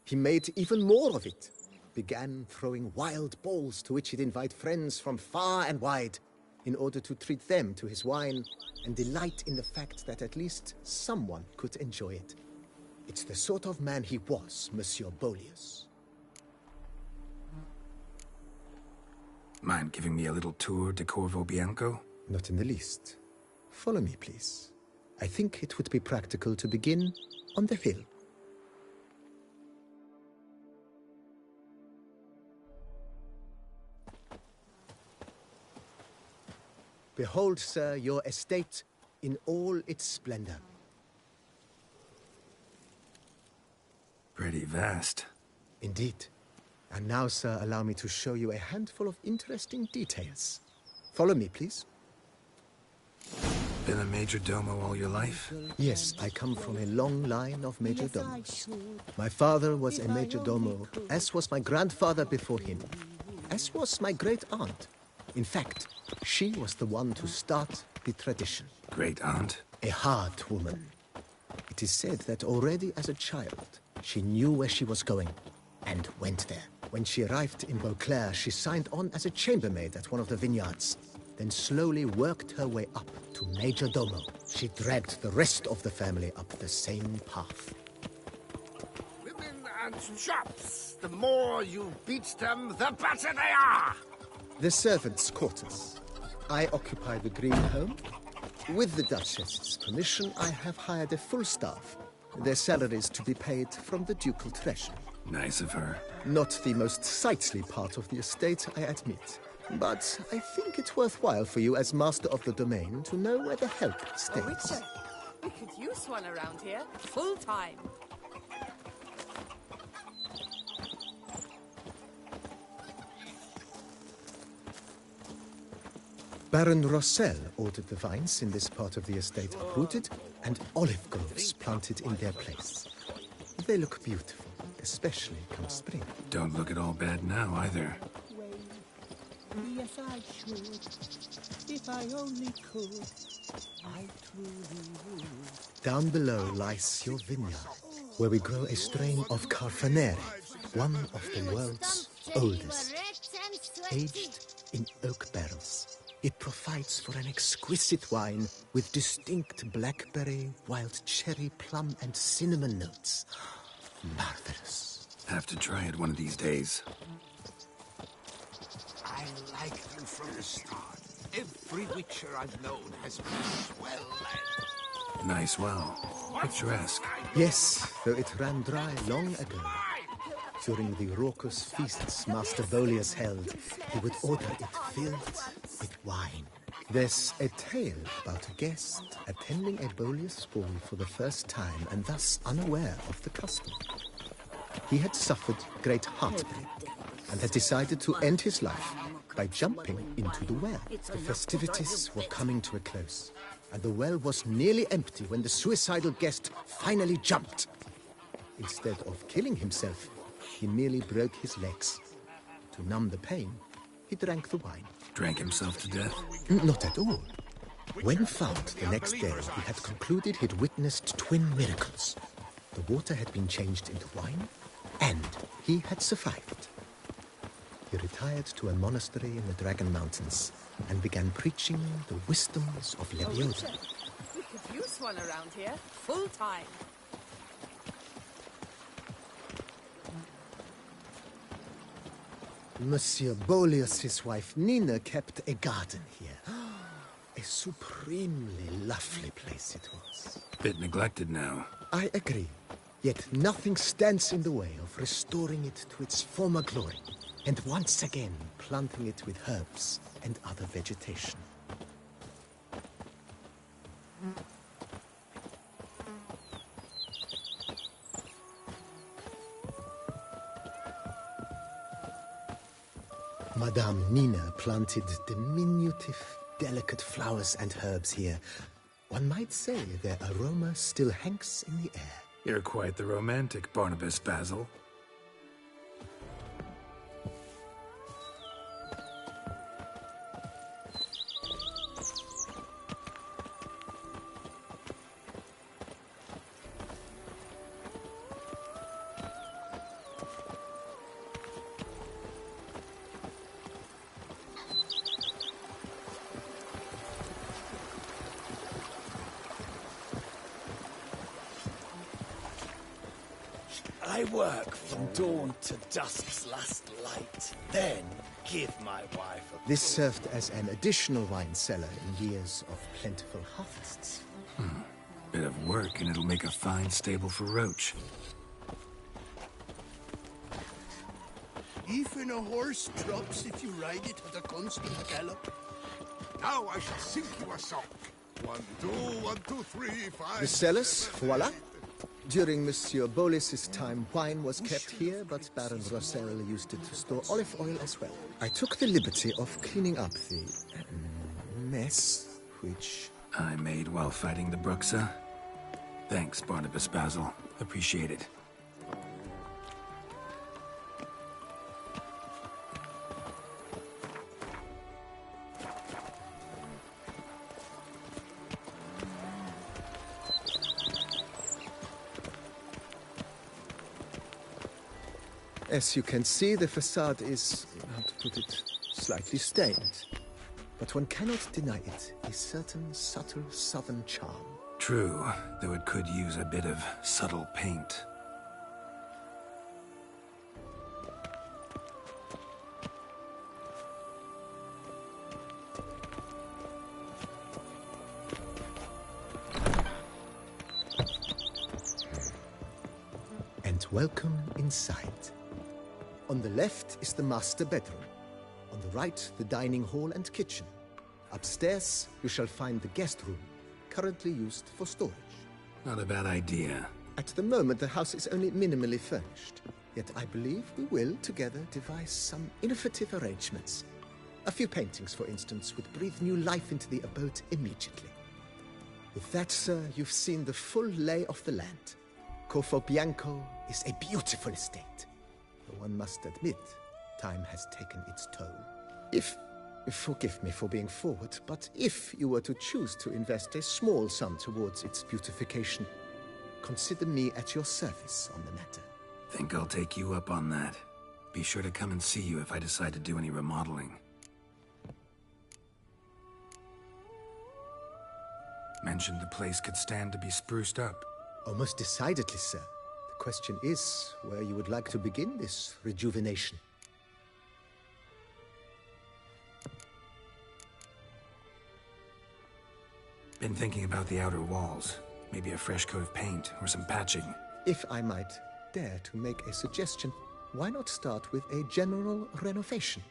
He made even more of it. Began throwing wild balls to which he'd invite friends from far and wide in order to treat them to his wine and delight in the fact that at least someone could enjoy it. It's the sort of man he was, Monsieur Bolius. Mind giving me a little tour de Corvo Bianco? Not in the least. Follow me, please. I think it would be practical to begin on the hill. Behold, sir, your estate in all its splendor. Pretty vast. Indeed. And now, sir, allow me to show you a handful of interesting details. Follow me, please. Been a major domo all your life? Yes, I come from a long line of major domos. My father was a major domo, as was my grandfather before him, as was my great-aunt. In fact, she was the one to start the tradition. Great-aunt? A hard woman. It is said that already as a child, she knew where she was going and went there. When she arrived in Beauclair, she signed on as a chambermaid at one of the vineyards, then slowly worked her way up to Major Domo. She dragged the rest of the family up the same path. Women and chops. The more you beat them, the better they are. The servants' quarters. I occupy the green home. With the Duchess's permission, I have hired a full staff. Their salaries to be paid from the ducal treasury. Nice of her. Not the most sightly part of the estate, I admit. But I think it's worthwhile for you as master of the domain to know where the help stays. Richard, we could use one around here, full time. Baron Rossel ordered the vines in this part of the estate uprooted and olive groves planted in their place. They look beautiful, especially come spring. Don't look at all bad now, either. Yes, I should. If I only could, I truly would. Down below lies your vineyard, where we grow a strain of Carfanere, one of the world's oldest, aged in oak barrels. It provides for an exquisite wine with distinct blackberry, wild cherry, plum, and cinnamon notes. Marvelous. Have to try it one of these days. I liked you from the start. Every Witcher I've known has been well led. Nice well. Picturesque. Yes, though it ran dry long ago. During the raucous feasts Master Bolius held, he would order it filled with wine. There's a tale about a guest attending a Bolius ball for the first time and thus unaware of the custom. He had suffered great heartbreak and had decided to end his life by jumping into the well. The festivities were coming to a close, and the well was nearly empty when the suicidal guest finally jumped. Instead of killing himself, he merely broke his legs. To numb the pain, he drank the wine. Drank himself to death? Not at all. When found the next day, he had concluded he'd witnessed twin miracles. The water had been changed into wine, and he had survived. He retired to a monastery in the Dragon Mountains and began preaching the wisdoms of Lebioda. We could use one around here, full time. Monsieur Bolius's wife Nina kept a garden here. A supremely lovely place it was. Bit neglected now. I agree. Yet nothing stands in the way of restoring it to its former glory, and once again planting it with herbs and other vegetation. Madame Nina planted diminutive, delicate flowers and herbs here. One might say their aroma still hangs in the air. You're quite the romantic, Barnabas Basil. I work from dawn to dusk's last light, then give my wife a... This served as an additional wine cellar in years of plentiful harvests. Bit of work and it'll make a fine stable for Roach. Even a horse drops if you ride it at a constant gallop. Now I shall sink you a sock. 1, 2, 1, 2, 3, 5... The cellars, voila. During Monsieur Bolis's time, wine was kept here, but Baron Rossel used it to store olive oil as well. I took the liberty of cleaning up the mess, which... I made while fighting the Bruxa. Thanks, Barnabas Basil. Appreciate it. As you can see, the facade is, how to put it, slightly stained. But one cannot deny it a certain subtle southern charm. True, though it could use a bit of subtle paint. And welcome inside. On the left is the master bedroom. On the right, the dining hall and kitchen. Upstairs, you shall find the guest room, currently used for storage. Not a bad idea. At the moment, the house is only minimally furnished. Yet I believe we will, together, devise some innovative arrangements. A few paintings, for instance, would breathe new life into the abode immediately. With that, sir, you've seen the full lay of the land. Corfo Bianco is a beautiful estate. Though one must admit, time has taken its toll. Forgive me for being forward, but if you were to choose to invest a small sum towards its beautification, consider me at your service on the matter. Think I'll take you up on that. Be sure to come and see you if I decide to do any remodeling. Mentioned the place could stand to be spruced up. Oh, most decidedly, sir. The question is where you would like to begin this rejuvenation. Been thinking about the outer walls. Maybe a fresh coat of paint or some patching. If I might dare to make a suggestion, why not start with a general renovation?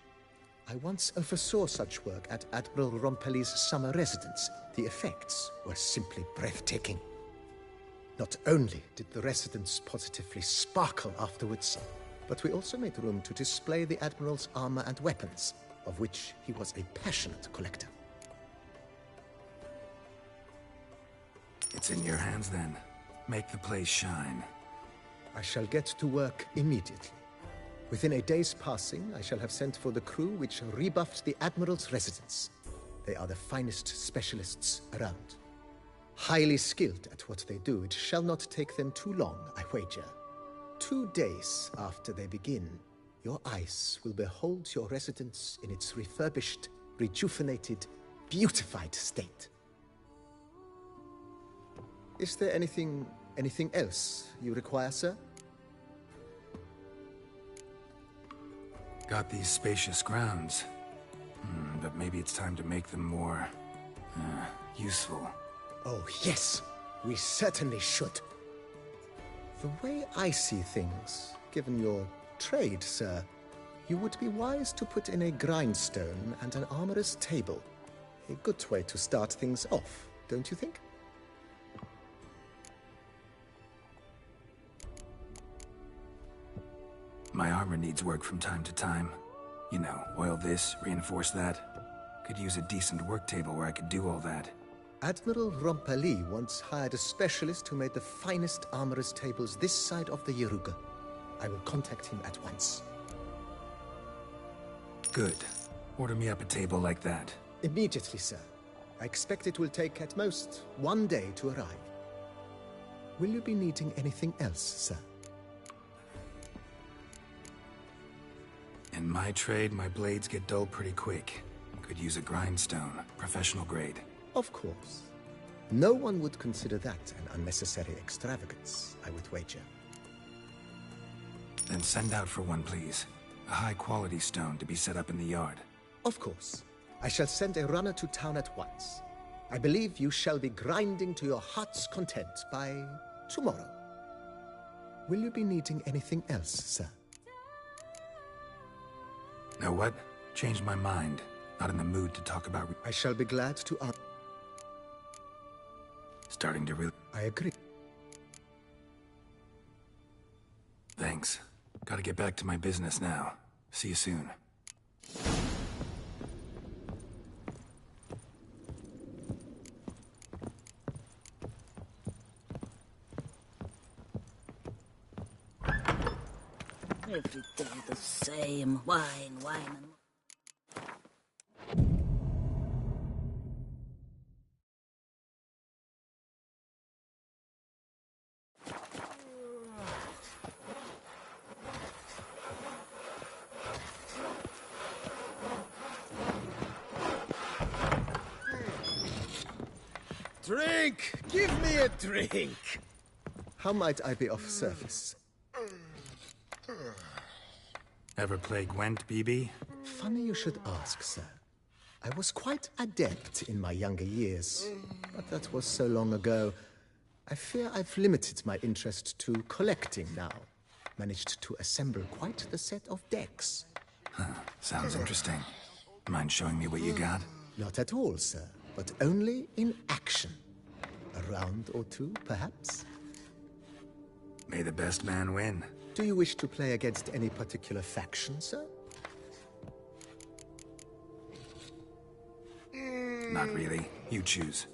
I once oversaw such work at Admiral Rompelli's summer residence. The effects were simply breathtaking. Not only did the residence positively sparkle afterwards, but we also made room to display the Admiral's armor and weapons, of which he was a passionate collector. It's in your hands then. Make the place shine. I shall get to work immediately. Within a day's passing, I shall have sent for the crew which rebuffed the Admiral's residence. They are the finest specialists around. Highly skilled at what they do, it shall not take them too long, I wager. 2 days after they begin, your eyes will behold your residence in its refurbished, rejuvenated, beautified state. Is there anything else you require, sir? Got these spacious grounds. But maybe it's time to make them more... useful. Oh, yes. We certainly should. The way I see things, given your trade, sir, you would be wise to put in a grindstone and an armorer's table. A good way to start things off, don't you think? My armor needs work from time to time. You know, oil this, reinforce that. Could use a decent work table where I could do all that. Admiral Rompelli once hired a specialist who made the finest armorer's tables this side of the Yaruga. I will contact him at once. Good. Order me up a table like that. Immediately, sir. I expect it will take at most 1 day to arrive. Will you be needing anything else, sir? In my trade, my blades get dull pretty quick. Could use a grindstone, professional grade. Of course. No one would consider that an unnecessary extravagance, I would wager. Then send out for one, please. A high-quality stone to be set up in the yard. Of course. I shall send a runner to town at once. I believe you shall be grinding to your heart's content by tomorrow. Will you be needing anything else, sir? Know what? Changed my mind. Not in the mood to talk about... I shall be glad to answer. Starting to really... I agree. Thanks. Gotta get back to my business now. See you soon. Every day the same. Wine, and... Drink! Give me a drink! How might I be of service? Ever play Gwent, BB? Funny you should ask, sir. I was quite adept in my younger years, but that was so long ago. I fear I've limited my interest to collecting now. Managed to assemble quite the set of decks. Huh, sounds interesting. Mind showing me what you got? Not at all, sir, but only in action. A round or two, perhaps? May the best man win. Do you wish to play against any particular faction, sir? Not really. You choose.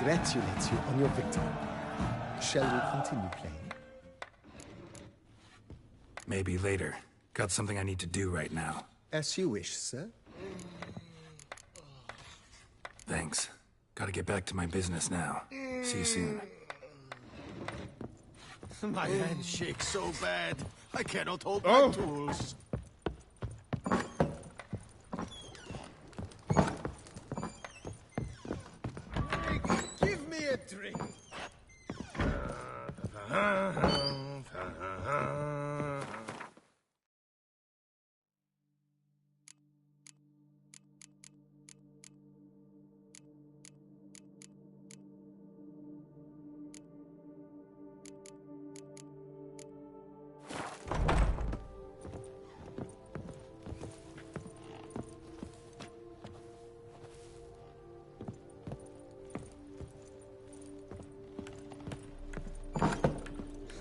congratulate you on your victory. Shall we continue playing? Maybe later. Got something I need to do right now. As you wish, sir. Thanks. Gotta get back to my business now. See you soon. My hand shakes so bad, I cannot hold my tools. Give me a drink.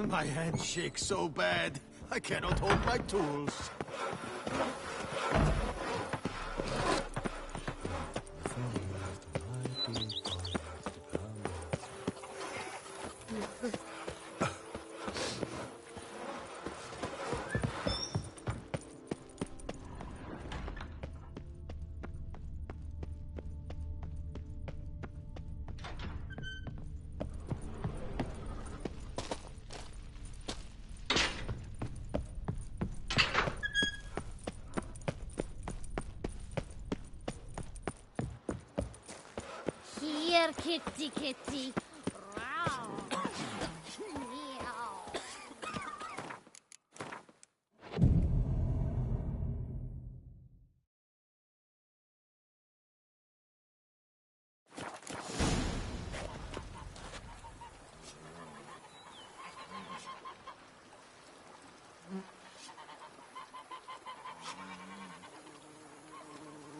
My hand shakes so bad, I cannot hold my tools. Here, kitty, kitty. Meow.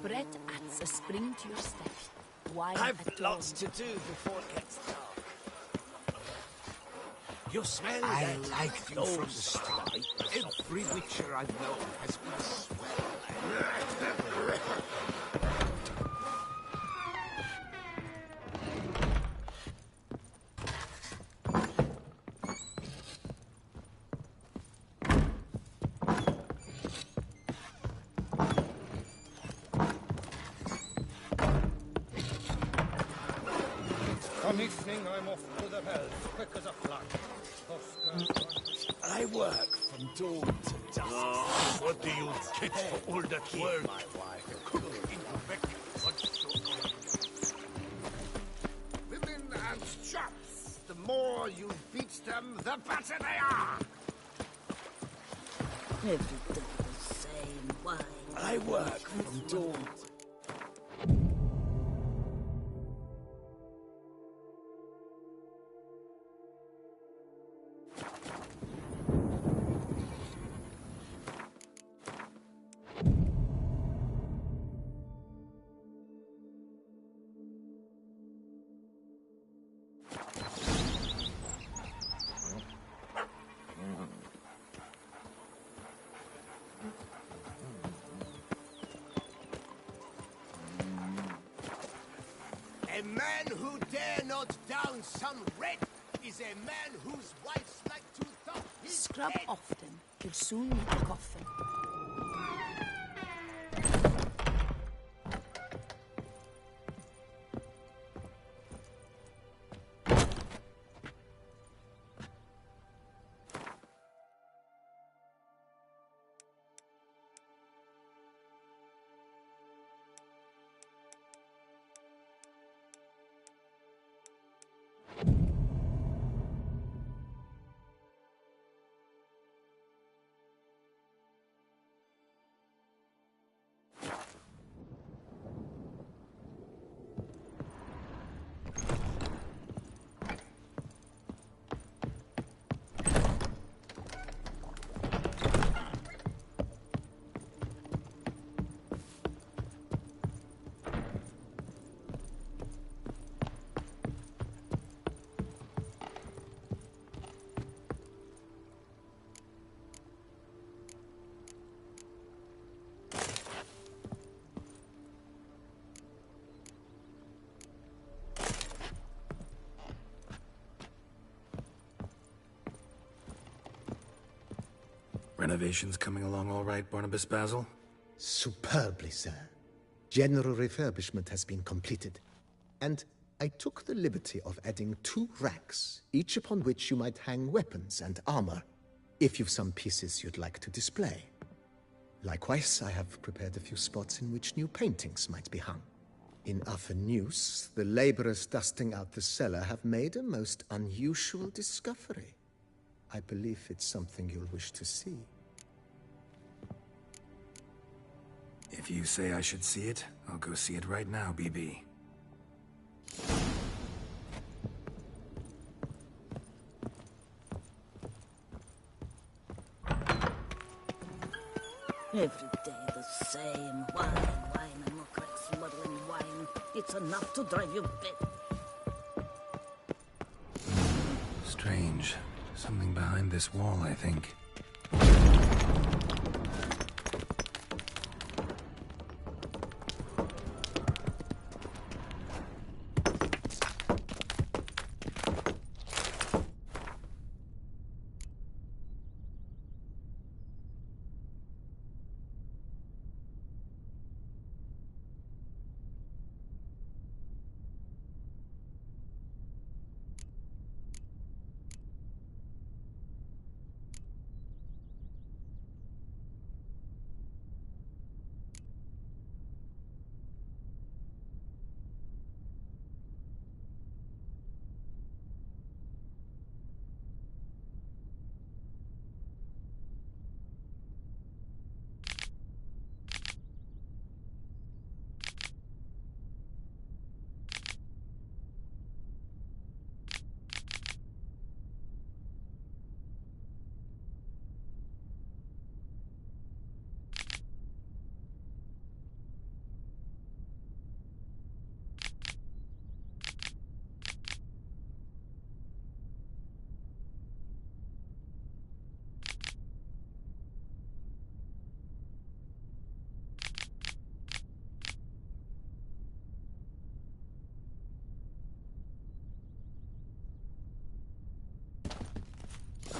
Brett adds a spring to your step. Why I've lots to do before it gets dark. You smell I that? liked you from the start. Every witcher I've known has been swell. From evening, I'm off to the hells, quick as a flash. I work from dawn to dusk. What do you get for all that work? My wife. Women and chaps. The more you beat them, the better they are. Every day the same. Why? I work from dawn to A man who dare not down some red is a man whose wife's like to dump his Scrub head. often. You'll soon need a coffin. Renovations coming along all right, Barnabas Basil? Superbly, sir. General refurbishment has been completed. And I took the liberty of adding 2 racks, each upon which you might hang weapons and armor, if you've some pieces you'd like to display. Likewise, I have prepared a few spots in which new paintings might be hung. In other news, the laborers dusting out the cellar have made a most unusual discovery. I believe it's something you'll wish to see. If you say I should see it, I'll go see it right now, BB. Every day the same. Wine, and more crack smuggling wine. It's enough to drive you bit. Strange. Something behind this wall, I think.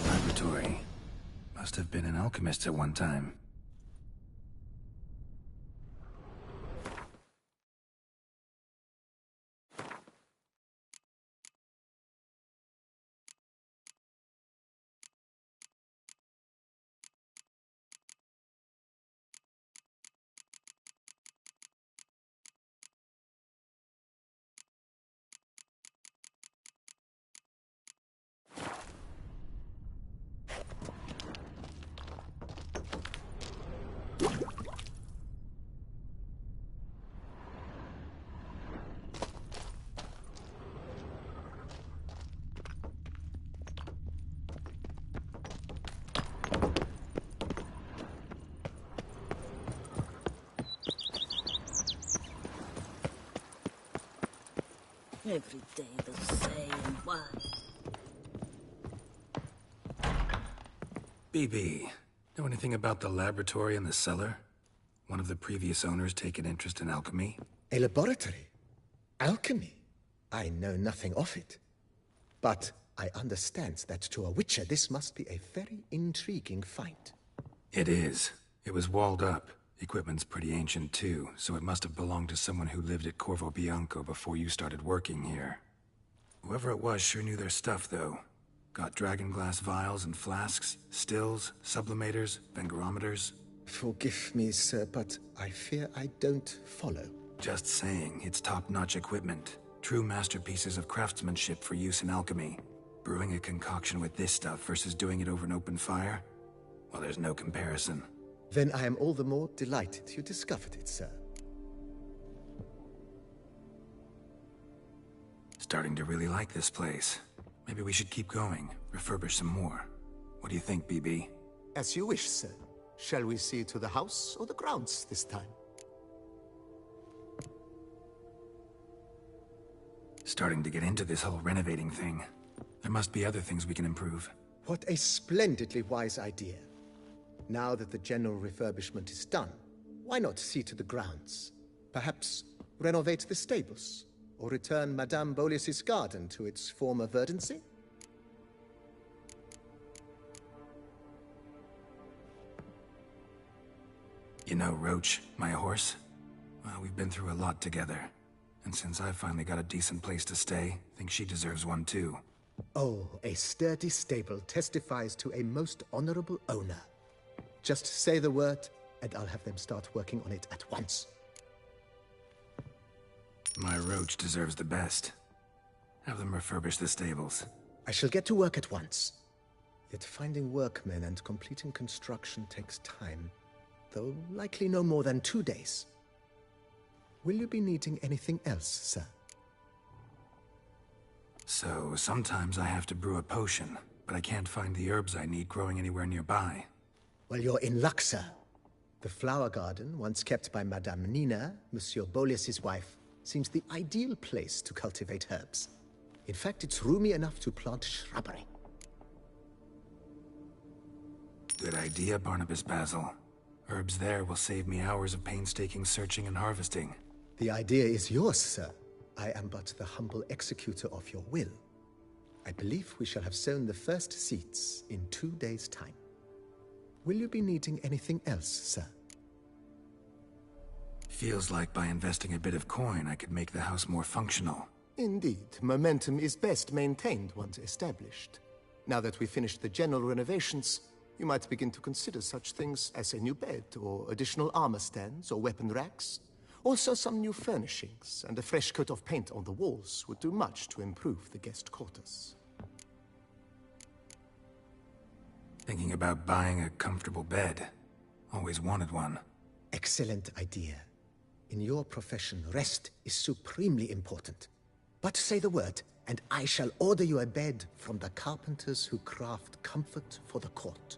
Laboratory. Must have been an alchemist at one time. Every day the same. Why? BB, know anything about the laboratory in the cellar? One of the previous owners take an interest in alchemy? A laboratory? Alchemy? I know nothing of it. But I understand that to a witcher this must be a very intriguing find. It is. It was walled up. Equipment's pretty ancient too, so it must have belonged to someone who lived at Corvo Bianco before you started working here. Whoever it was sure knew their stuff, though. Got dragonglass vials and flasks, stills, sublimators, vengerometers. Forgive me, sir, but I fear I don't follow. Just saying, it's top-notch equipment. True masterpieces of craftsmanship for use in alchemy. Brewing a concoction with this stuff versus doing it over an open fire? Well, there's no comparison. Then I am all the more delighted you discovered it, sir. Starting to really like this place. Maybe we should keep going, refurbish some more. What do you think, BB? As you wish, sir. Shall we see to the house or the grounds this time? Starting to get into this whole renovating thing. There must be other things we can improve. What a splendidly wise idea. Now that the general refurbishment is done, why not see to the grounds? Perhaps renovate the stables, or return Madame Boleus's garden to its former verdancy? You know Roach, my horse? Well, we've been through a lot together. And since I finally got a decent place to stay, I think she deserves one too. Oh, a sturdy stable testifies to a most honorable owner. Just say the word, and I'll have them start working on it at once. My Roach deserves the best. Have them refurbish the stables. I shall get to work at once. Yet finding workmen and completing construction takes time, though likely no more than 2 days. Will you be needing anything else, sir? So, sometimes I have to brew a potion, but I can't find the herbs I need growing anywhere nearby. Well, you're in luck, sir. The flower garden, once kept by Madame Nina, Monsieur Bolis's wife, seems the ideal place to cultivate herbs. In fact, it's roomy enough to plant shrubbery. Good idea, Barnabas Basil. Herbs there will save me hours of painstaking searching and harvesting. The idea is yours, sir. I am but the humble executor of your will. I believe we shall have sown the first seeds in 2 days' time. Will you be needing anything else, sir? Feels like by investing a bit of coin, I could make the house more functional. Indeed, momentum is best maintained once established. Now that we've finished the general renovations, you might begin to consider such things as a new bed, or additional armor stands, or weapon racks. Also, some new furnishings and a fresh coat of paint on the walls would do much to improve the guest quarters. Thinking about buying a comfortable bed. Always wanted one. Excellent idea. In your profession, rest is supremely important. But say the word, and I shall order you a bed from the carpenters who craft comfort for the court.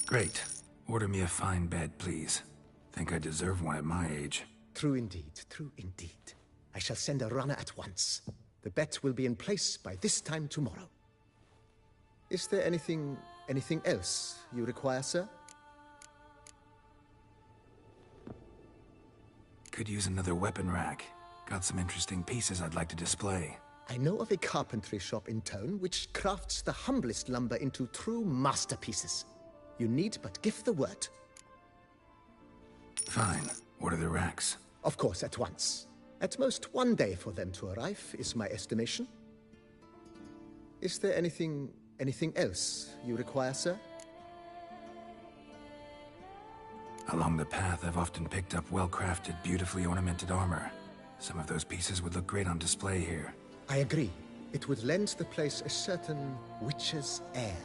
Great. Order me a fine bed, please. Think I deserve one at my age. True indeed, true indeed. I shall send a runner at once. The bet will be in place by this time tomorrow. Is there anything else you require, sir? Could use another weapon rack. Got some interesting pieces I'd like to display. I know of a carpentry shop in town which crafts the humblest lumber into true masterpieces. You need but give the word. Fine. Order the racks. Of course, at once. At most 1 day for them to arrive, is my estimation. Is there anything else you require, sir? Along the path, I've often picked up well-crafted, beautifully ornamented armor. Some of those pieces would look great on display here. I agree. It would lend the place a certain witch's air.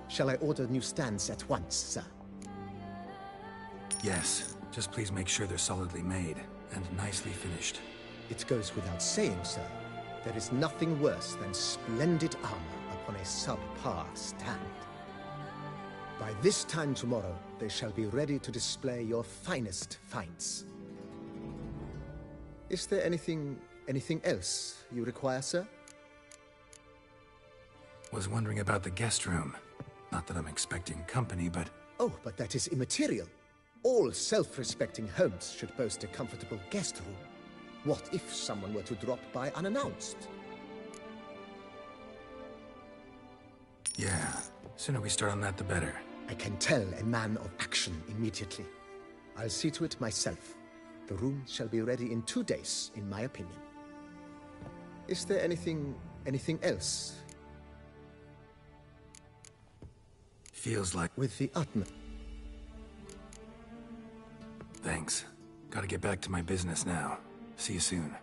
Shall I order new stands at once, sir? Yes. Just please make sure they're solidly made and nicely finished. It goes without saying, sir. There is nothing worse than splendid armor upon a subpar stand. By this time tomorrow, they shall be ready to display your finest finds. Is there anything else you require, sir? Was wondering about the guest room. Not that I'm expecting company, but... Oh, but that is immaterial. All self-respecting homes should boast a comfortable guest room. What if someone were to drop by unannounced? Yeah, sooner we start on that, the better. I can tell a man of action immediately. I'll see to it myself. The room shall be ready in 2 days, in my opinion. Is there anything else? Feels like... With the utmost... Thanks. Gotta get back to my business now. See you soon.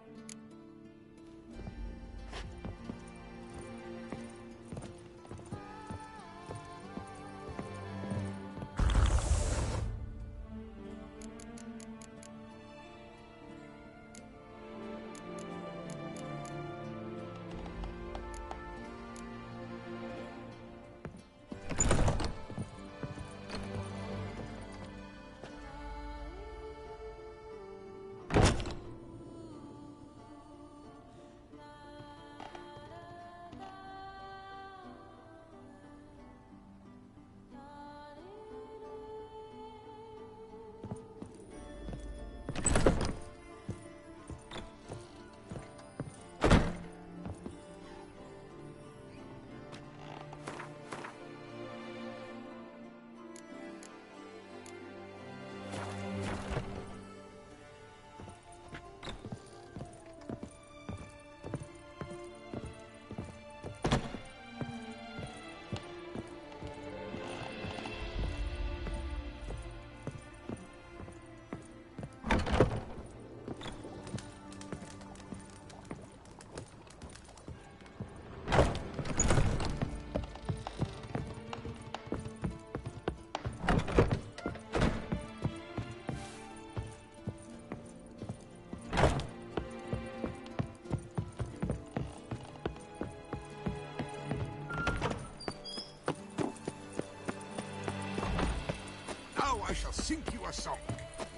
sink you a song.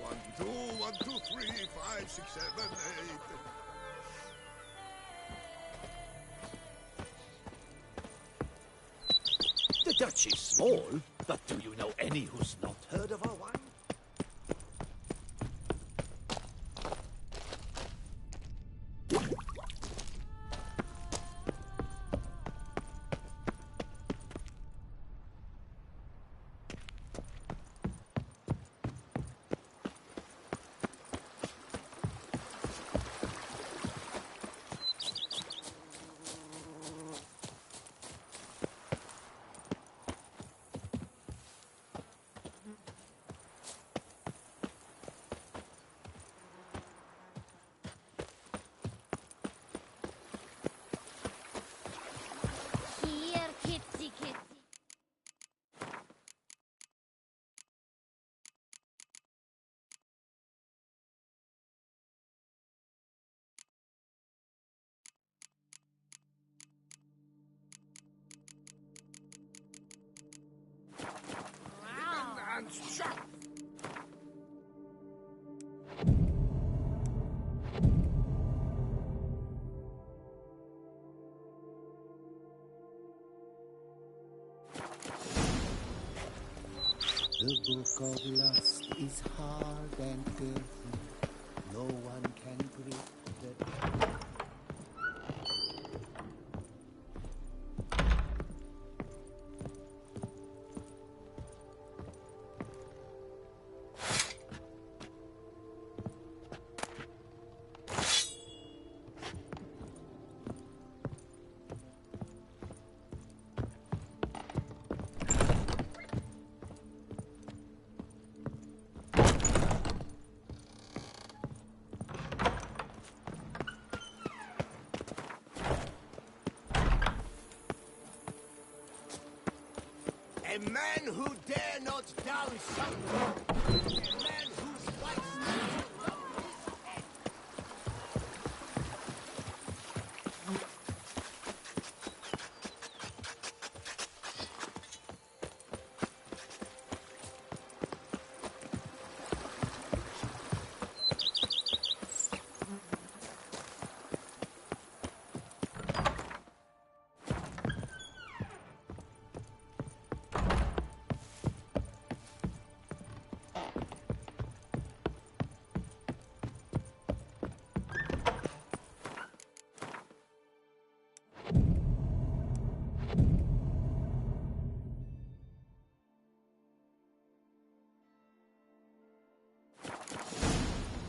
1, 2, 1, 2, 3, 5, 6, 7, 8. The Dutch is small, but do you know any who's not heard of our wine? Here, kitty, kitty. And shut! The book of lust is hard and filthy. No one can grip the... A man who dare not down someone. A man whose wife stands above his head.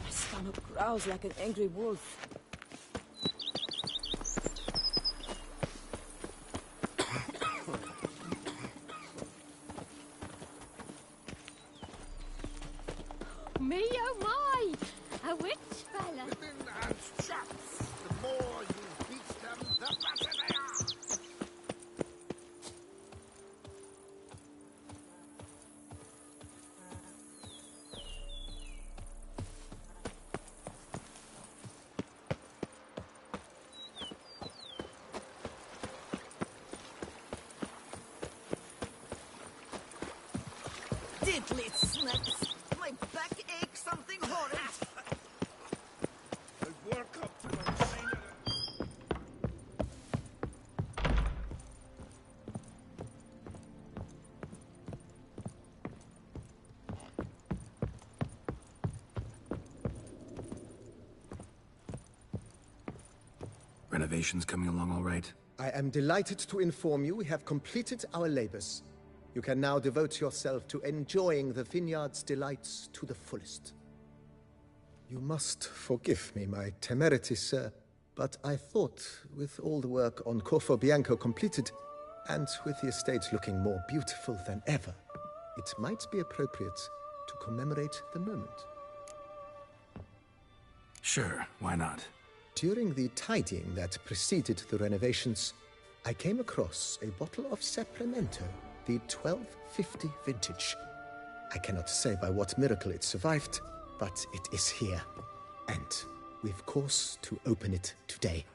My stomach growls like an angry wolf. Me oh my! A witch fella. Women and chaps. The more you beat them, the better they are. Diddly snaps! My back aches something horrid! I work up to them, sailor. Renovations coming along all right? I am delighted to inform you we have completed our labors. You can now devote yourself to enjoying the vineyard's delights to the fullest. You must forgive me my temerity, sir, but I thought, with all the work on Corfo Bianco completed, and with the estate looking more beautiful than ever, it might be appropriate to commemorate the moment. Sure, why not? During the tidying that preceded the renovations, I came across a bottle of Sapramento, the 1250 vintage. I cannot say by what miracle it survived, but it is here. And we've cause to open it today.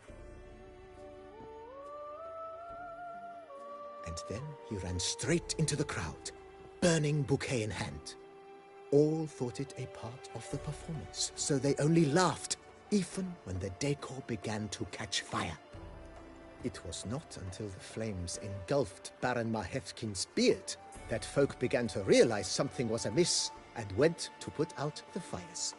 And then he ran straight into the crowd, burning bouquet in hand. all thought it a part of the performance, so they only laughed, even when the decor began to catch fire. It was not until the flames engulfed Baron Mahevkin's beard that folk began to realize something was amiss and went to put out the fires.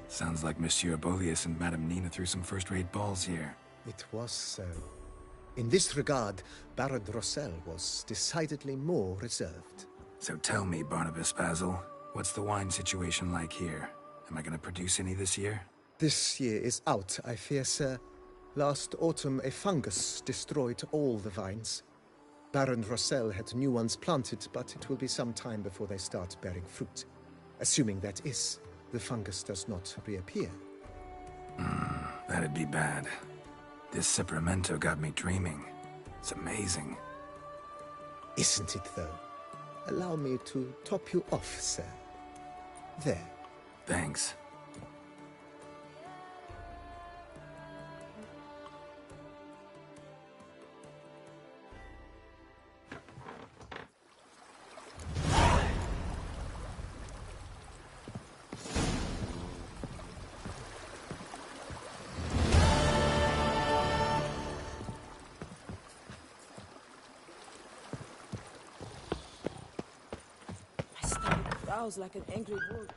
Sounds like Monsieur Bolius and Madame Nina threw some first-rate balls here. It was so. In this regard, Baron Rossel was decidedly more reserved. So tell me, Barnabas Basil, what's the wine situation like here? Am I going to produce any this year? This year is out, I fear, sir. Last autumn, a fungus destroyed all the vines. Baron Rossel had new ones planted, but it will be some time before they start bearing fruit. Assuming that is, the fungus does not reappear. That'd be bad. This Cyprimento got me dreaming. It's amazing. Isn't it, though? Allow me to top you off, sir. There. Thanks. Growls like an angry wolf.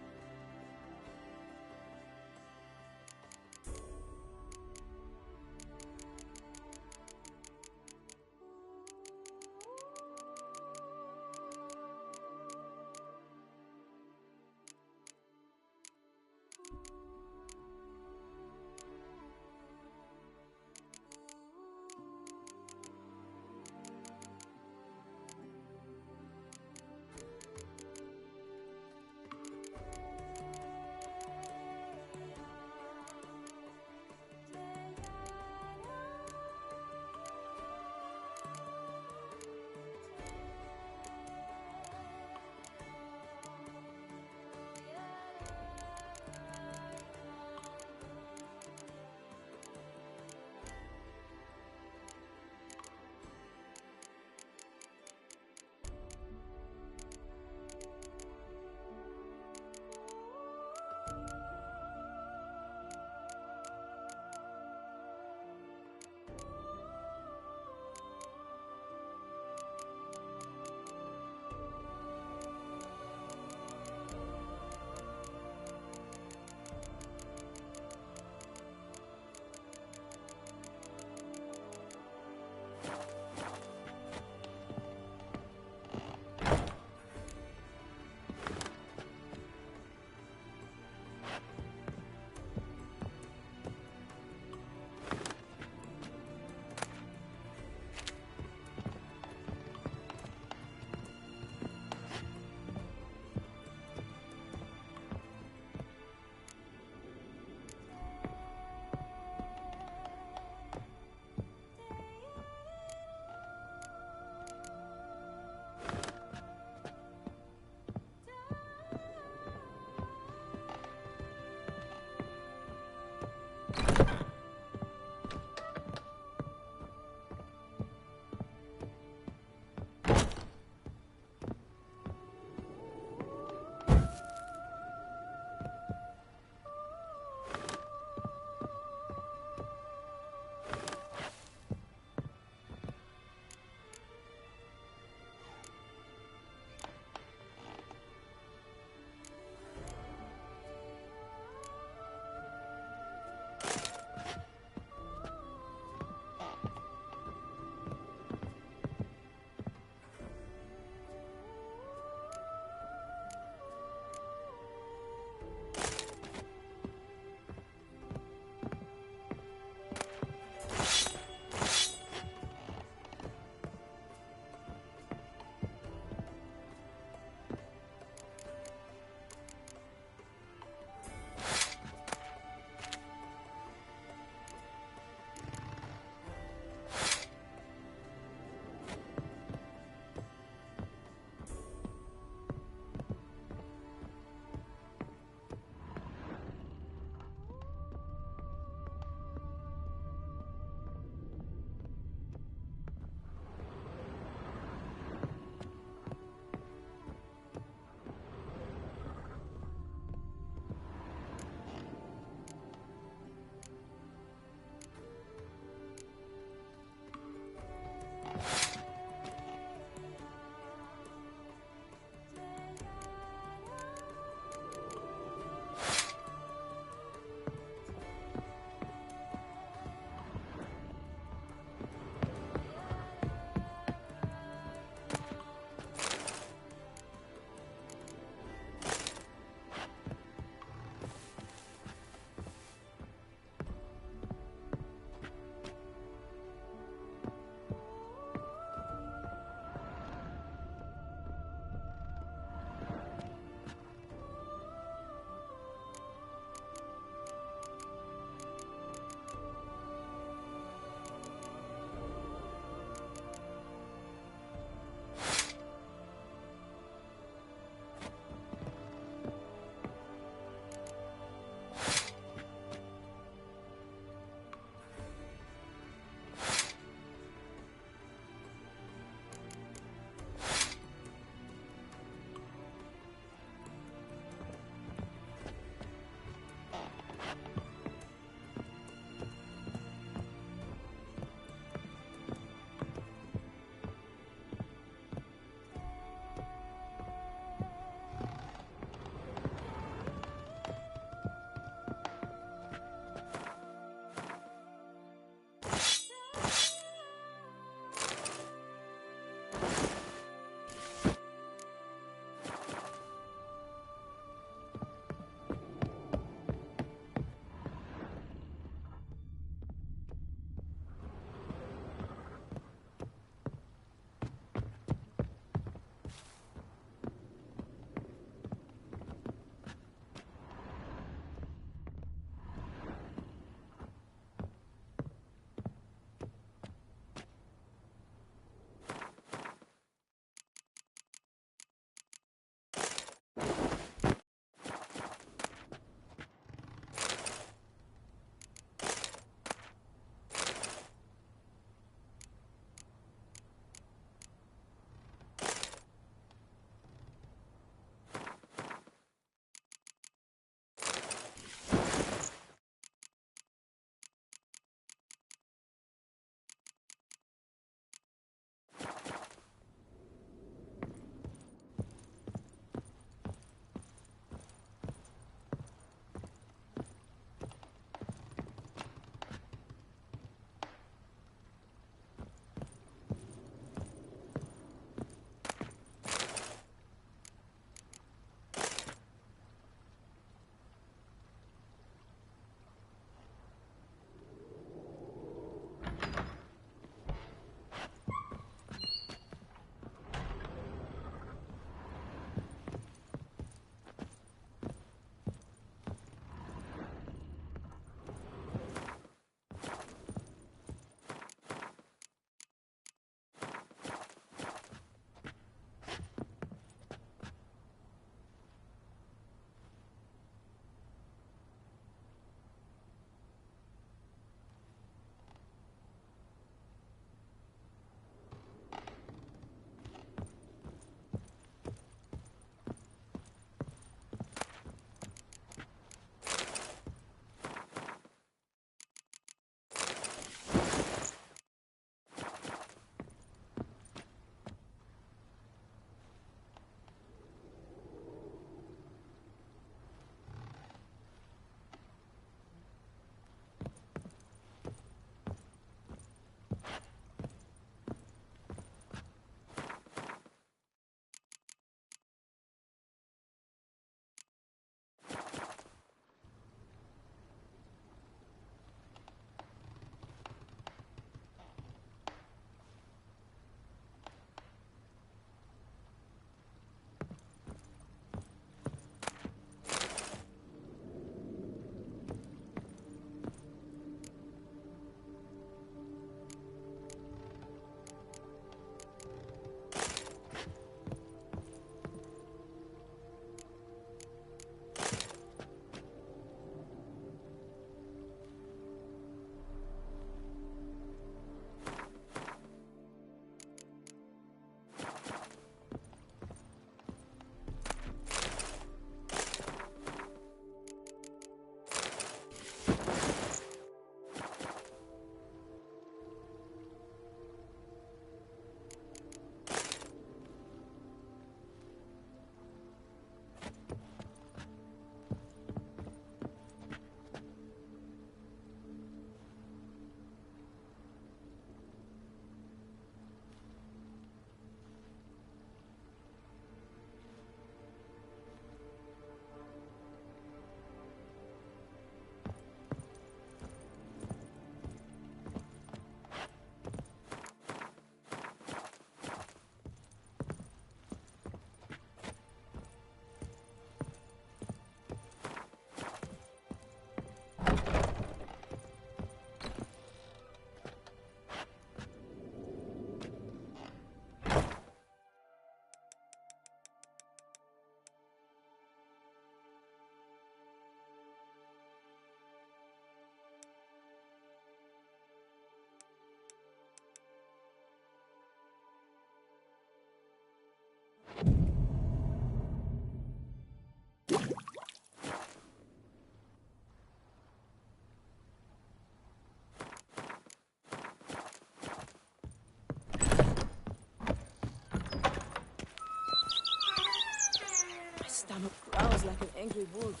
angry wolf.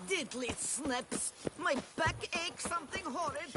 Diddly snips! My back aches something horrid!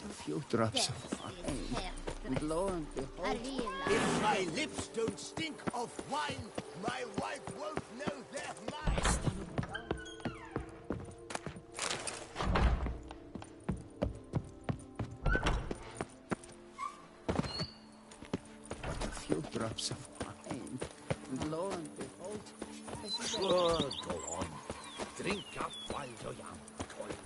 A few drops of wine, and lo and behold, If my lips don't stink of wine, my wife won't know they're mine. but a few drops of wine, and lo and behold, Sure, go on. Drink up while you're young, toiling.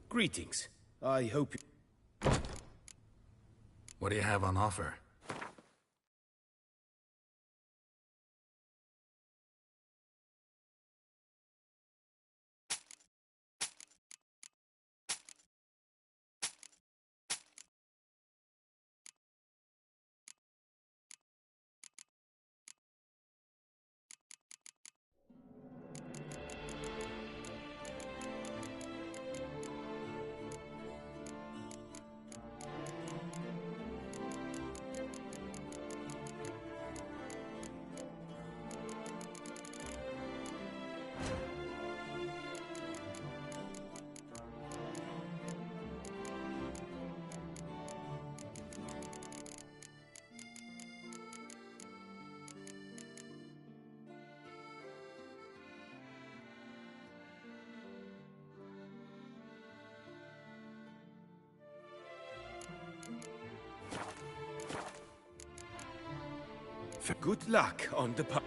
Greetings. I hope you... What do you have on offer? For good luck on the path.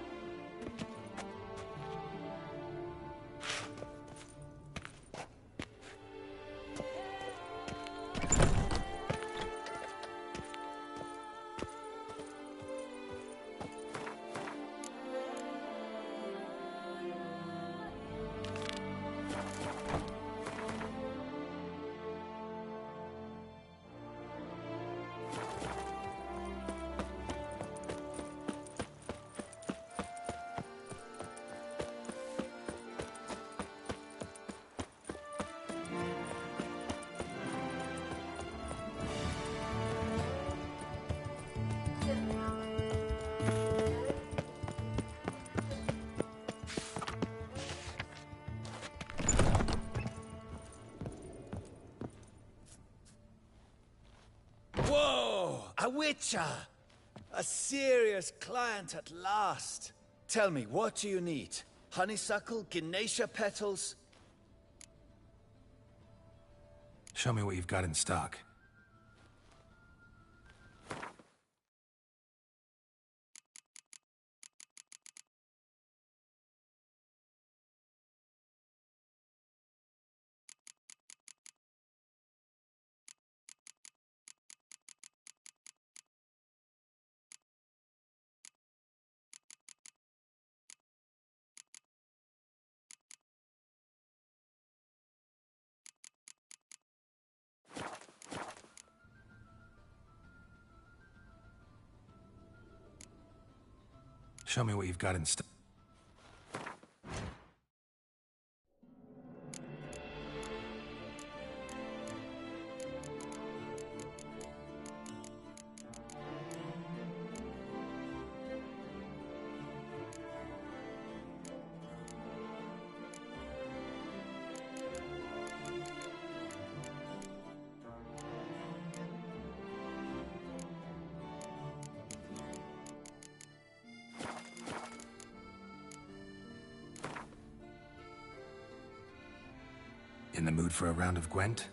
Whoa! A witcher! A serious client at last. Tell me, what do you need? Honeysuckle? Ginacia petals? Show me what you've got in stock. Show me what you've got in stock. In the mood for a round of Gwent?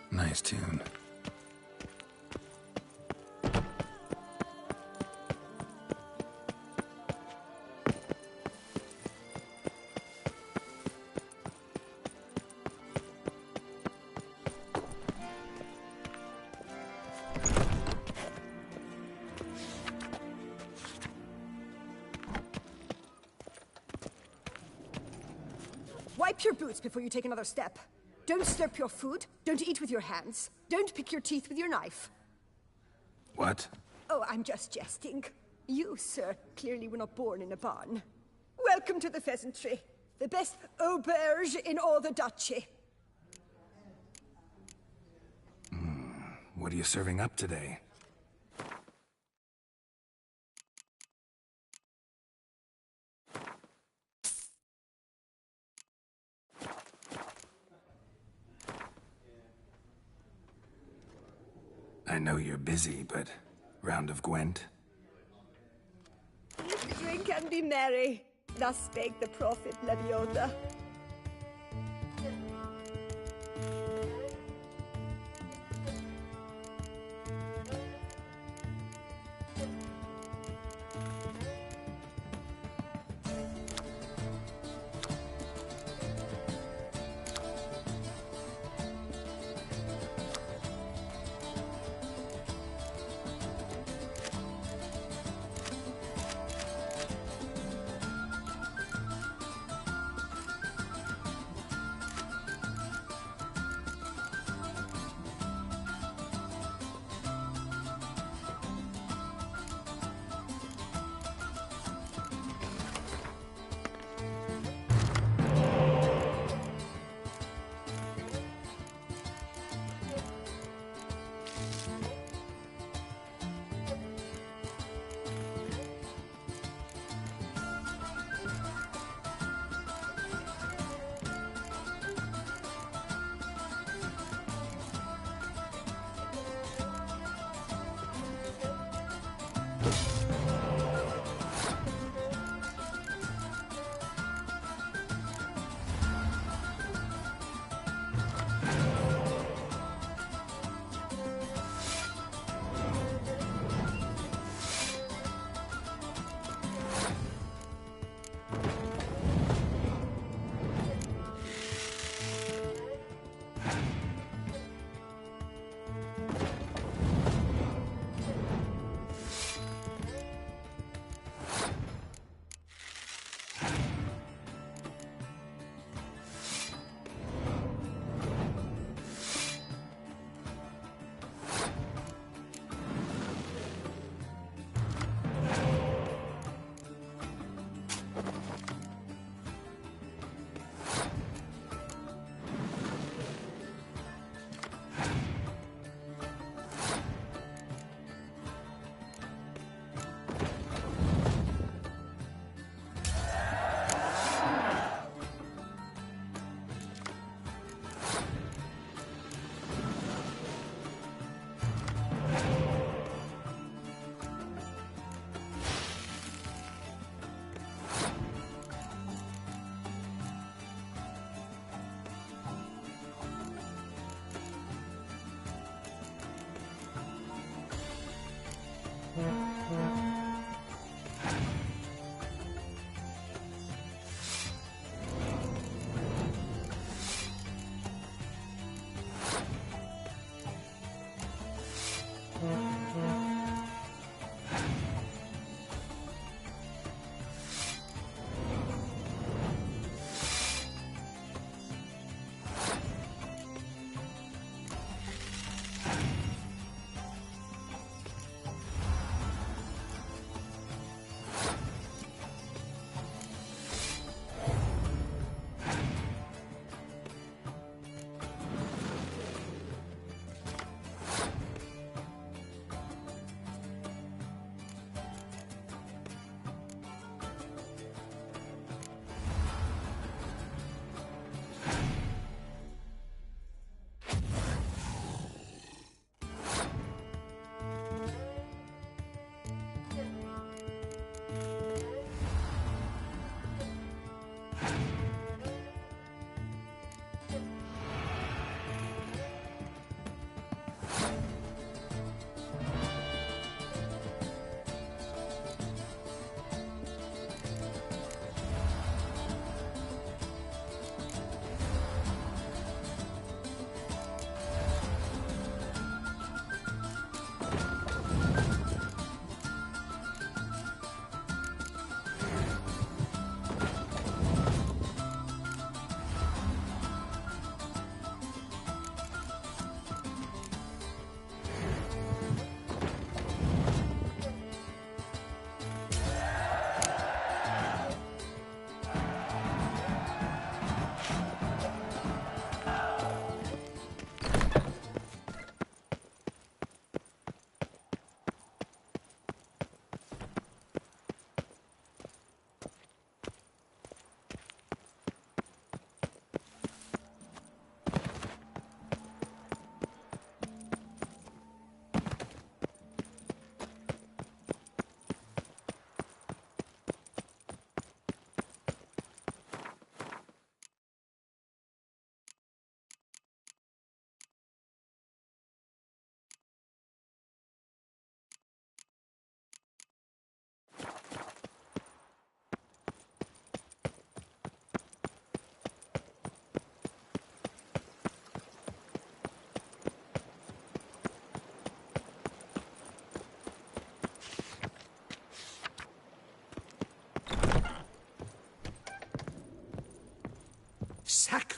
Nice tune. Wipe your boots before you take another step. Don't slurp your food. Don't eat with your hands. Don't pick your teeth with your knife. What? Oh, I'm just jesting. You, sir, clearly were not born in a barn. Welcome to the pheasantry. The best auberge in all the duchy. What are you serving up today? I know you're busy, but round of Gwent? Eat, drink, and be merry. Thus spake the prophet Leviosa.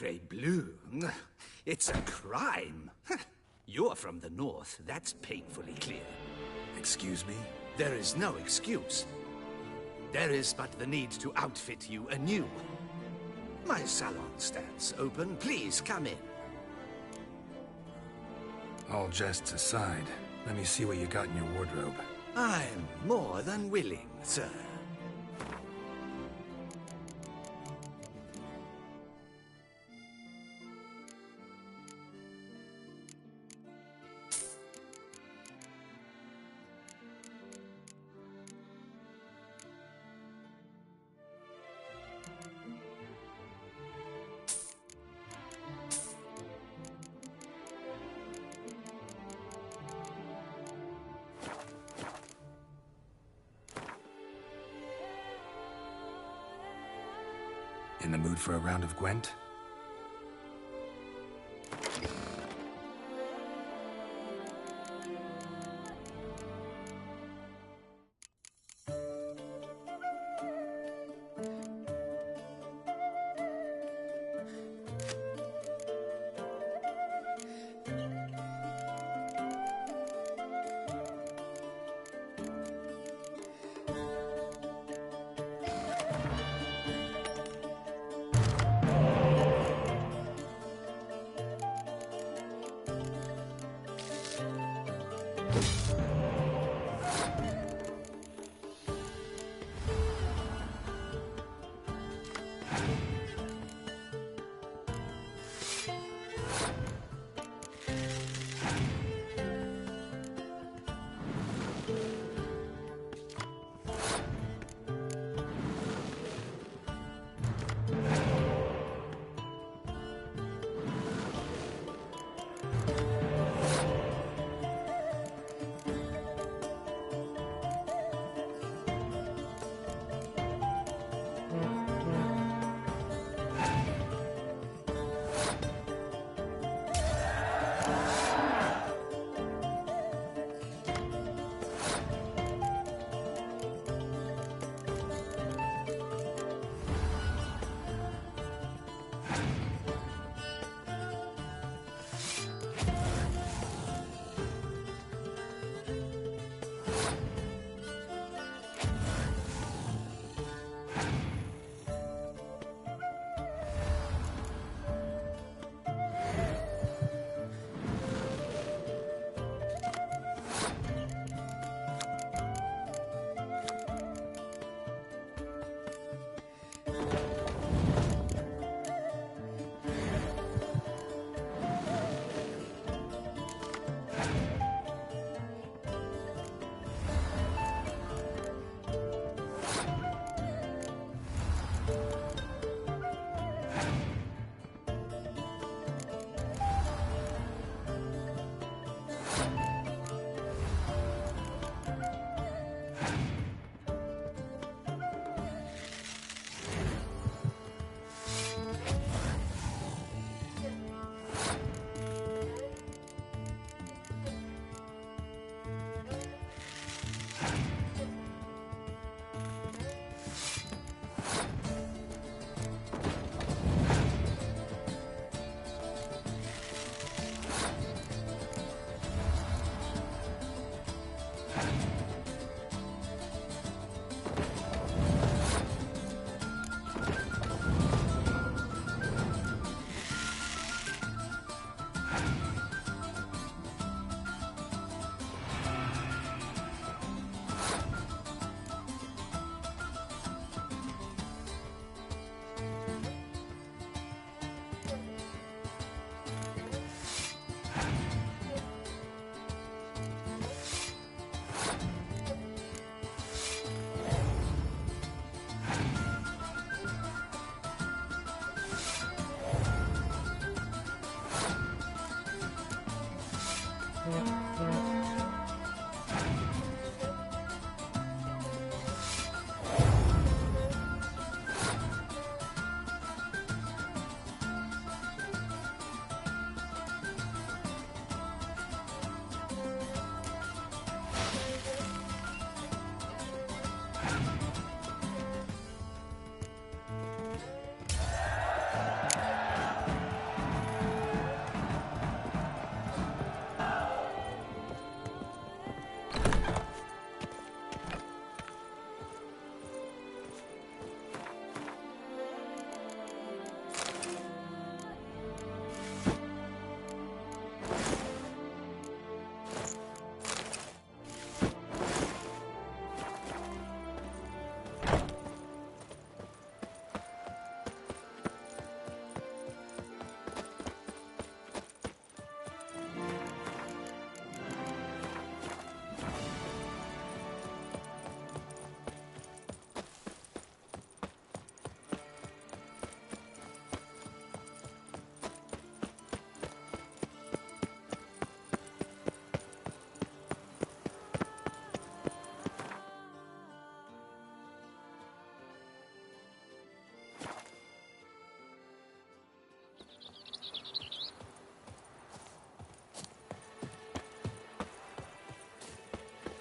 Sacre bleu. It's a crime. You're from the north, that's painfully clear. Excuse me? There is no excuse. There is but the need to outfit you anew. My salon stands open. Please come in. All jests aside, let me see what you got in your wardrobe. I'm more than willing, sir. In the mood for a round of Gwent?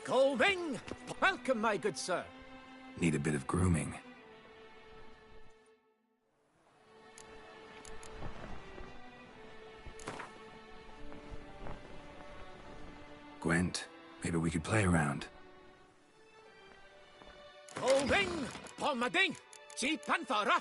Going! Welcome, my good sir. Need a bit of grooming. Gwent, maybe we could play around. Going! Pomading! Chi Panthara!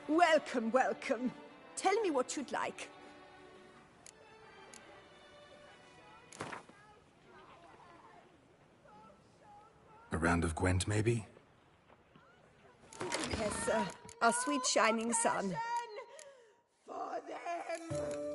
Welcome, welcome. Tell me what you'd like. A round of Gwent, maybe? Yes, sir. Our sweet shining sun. For them!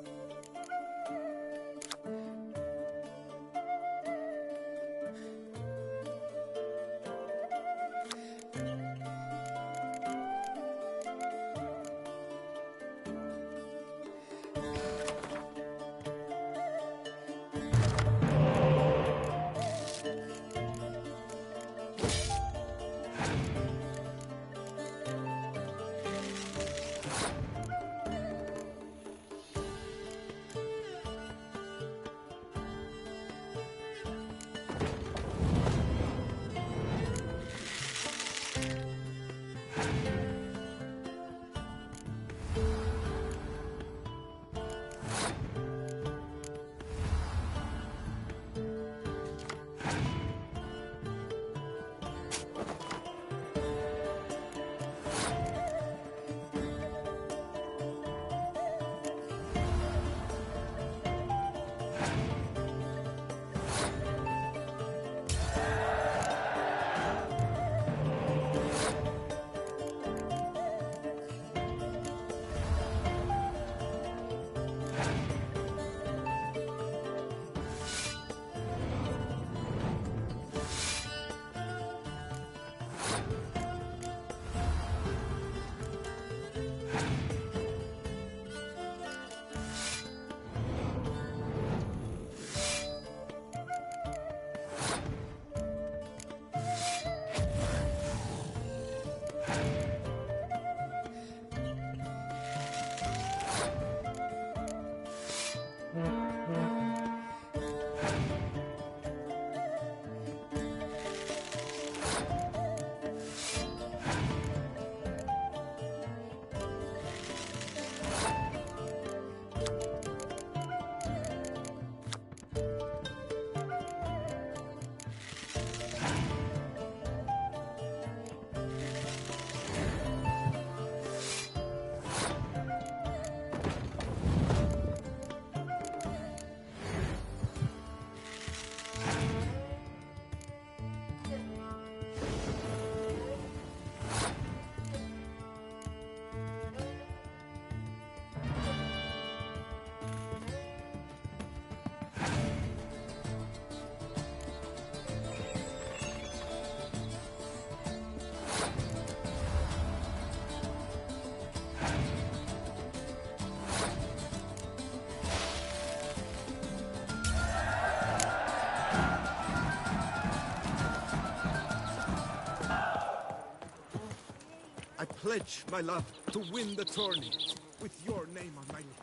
I pledge my love to win the tourney with your name on my lips.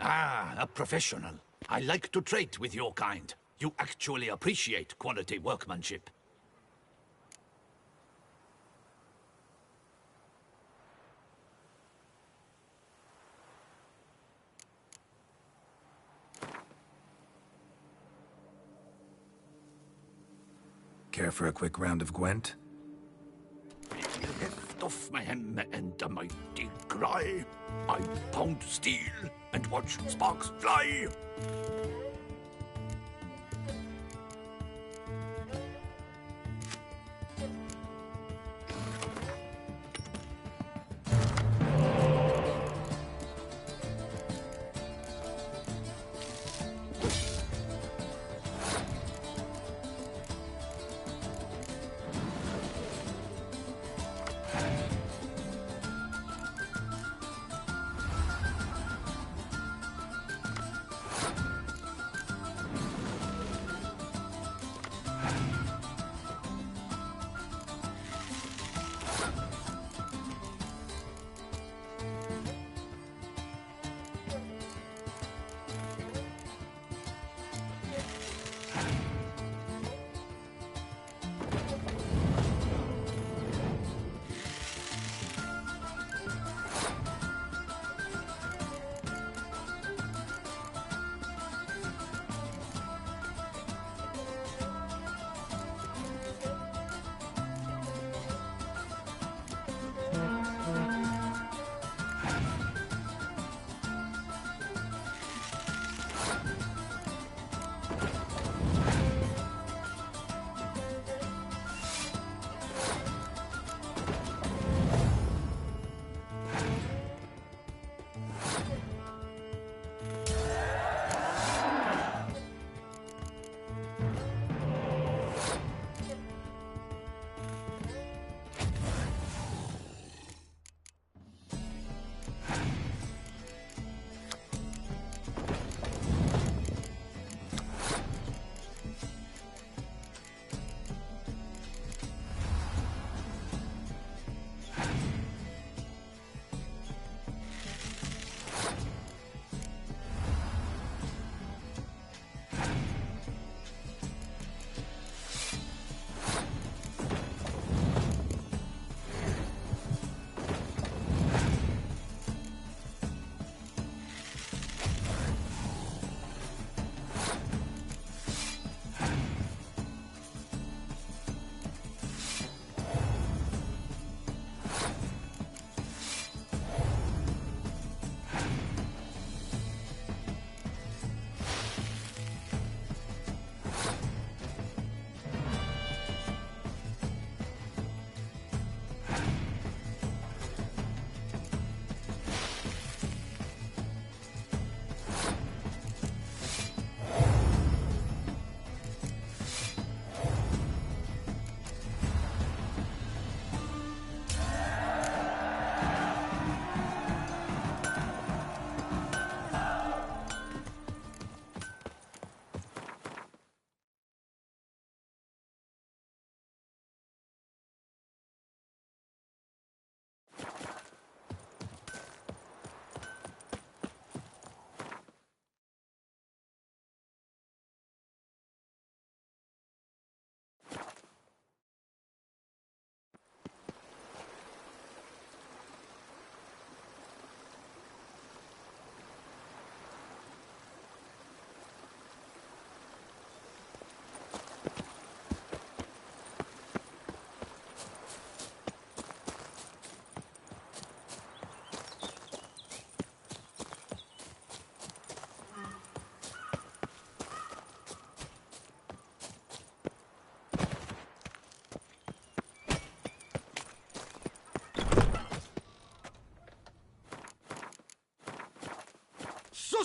Ah, a professional. I like to trade with your kind. You actually appreciate quality workmanship. Care for a quick round of Gwent? Lift off my hem and a mighty cry. I pound steel and watch sparks fly.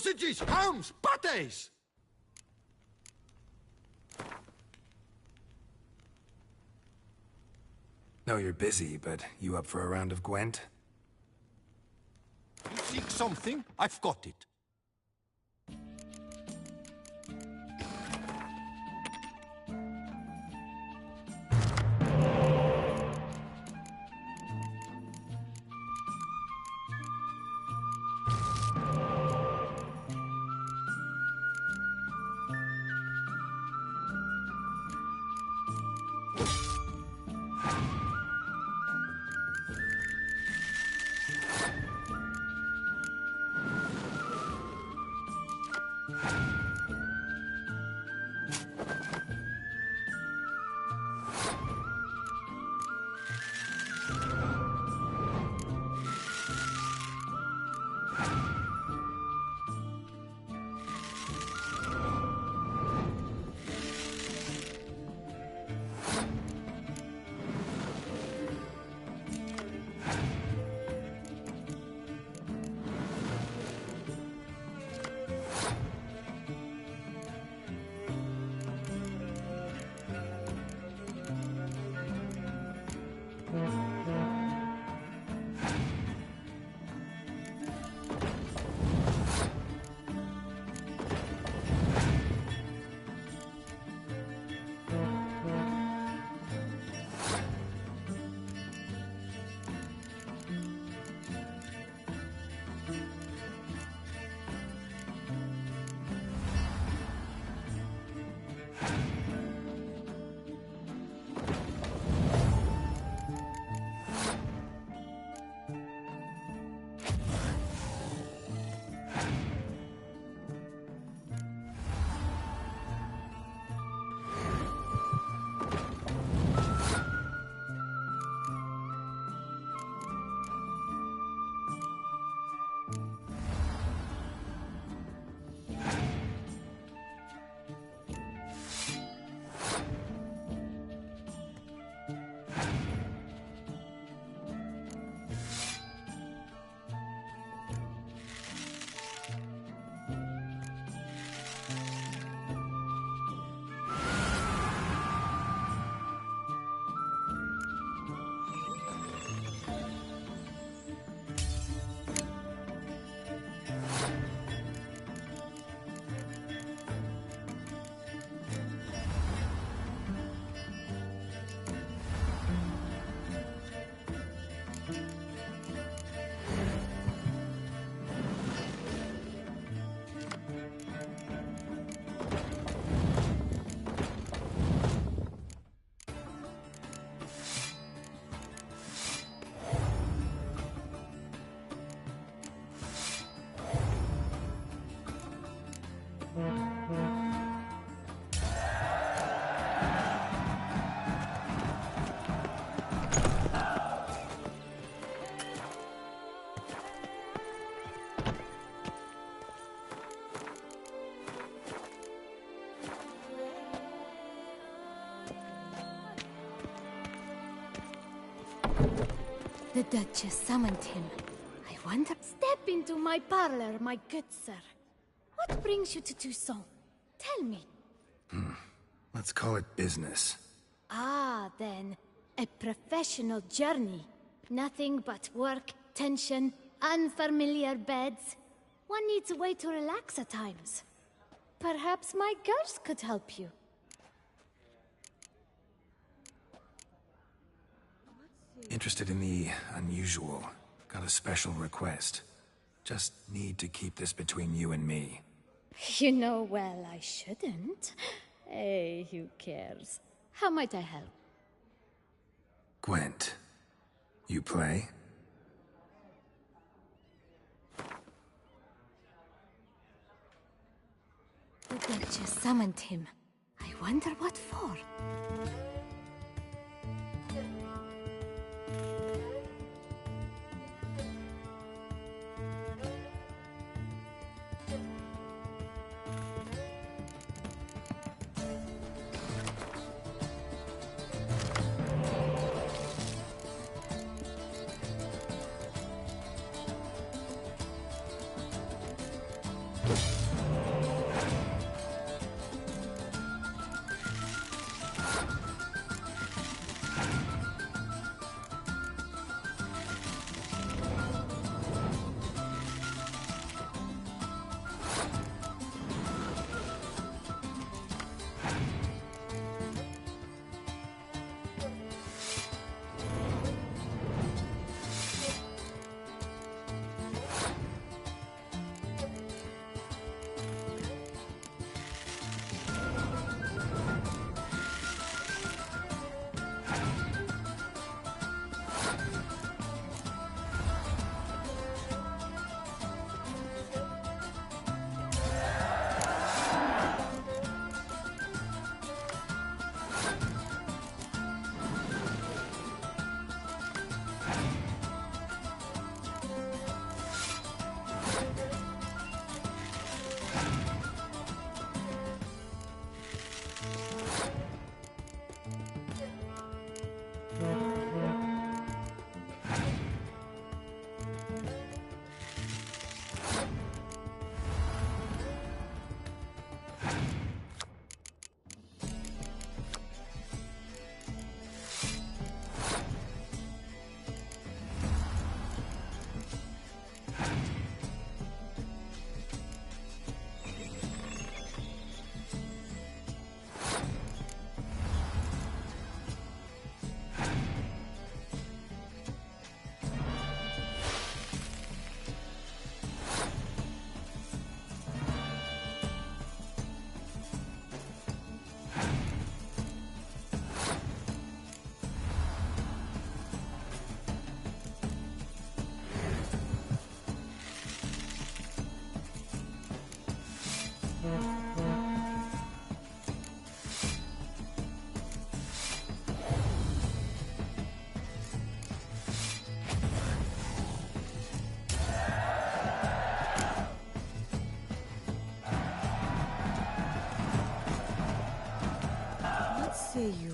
Sausages! Hams! Pâtés! Know you're busy, but you up for a round of Gwent? You seek something? I've got it. The Duchess summoned him. I wonder... Step into my parlor, my good sir. What brings you to Toussaint? Tell me. Let's call it business. Ah, then. A professional journey. Nothing but work, tension, unfamiliar beds. One needs a way to relax at times. Perhaps my girls could help you. Interested in the unusual. Got a special request. Just need to keep this between you and me. You know well I shouldn't. Hey, who cares? How might I help? Gwent. You play? The Duchess summoned him. I wonder what for. see you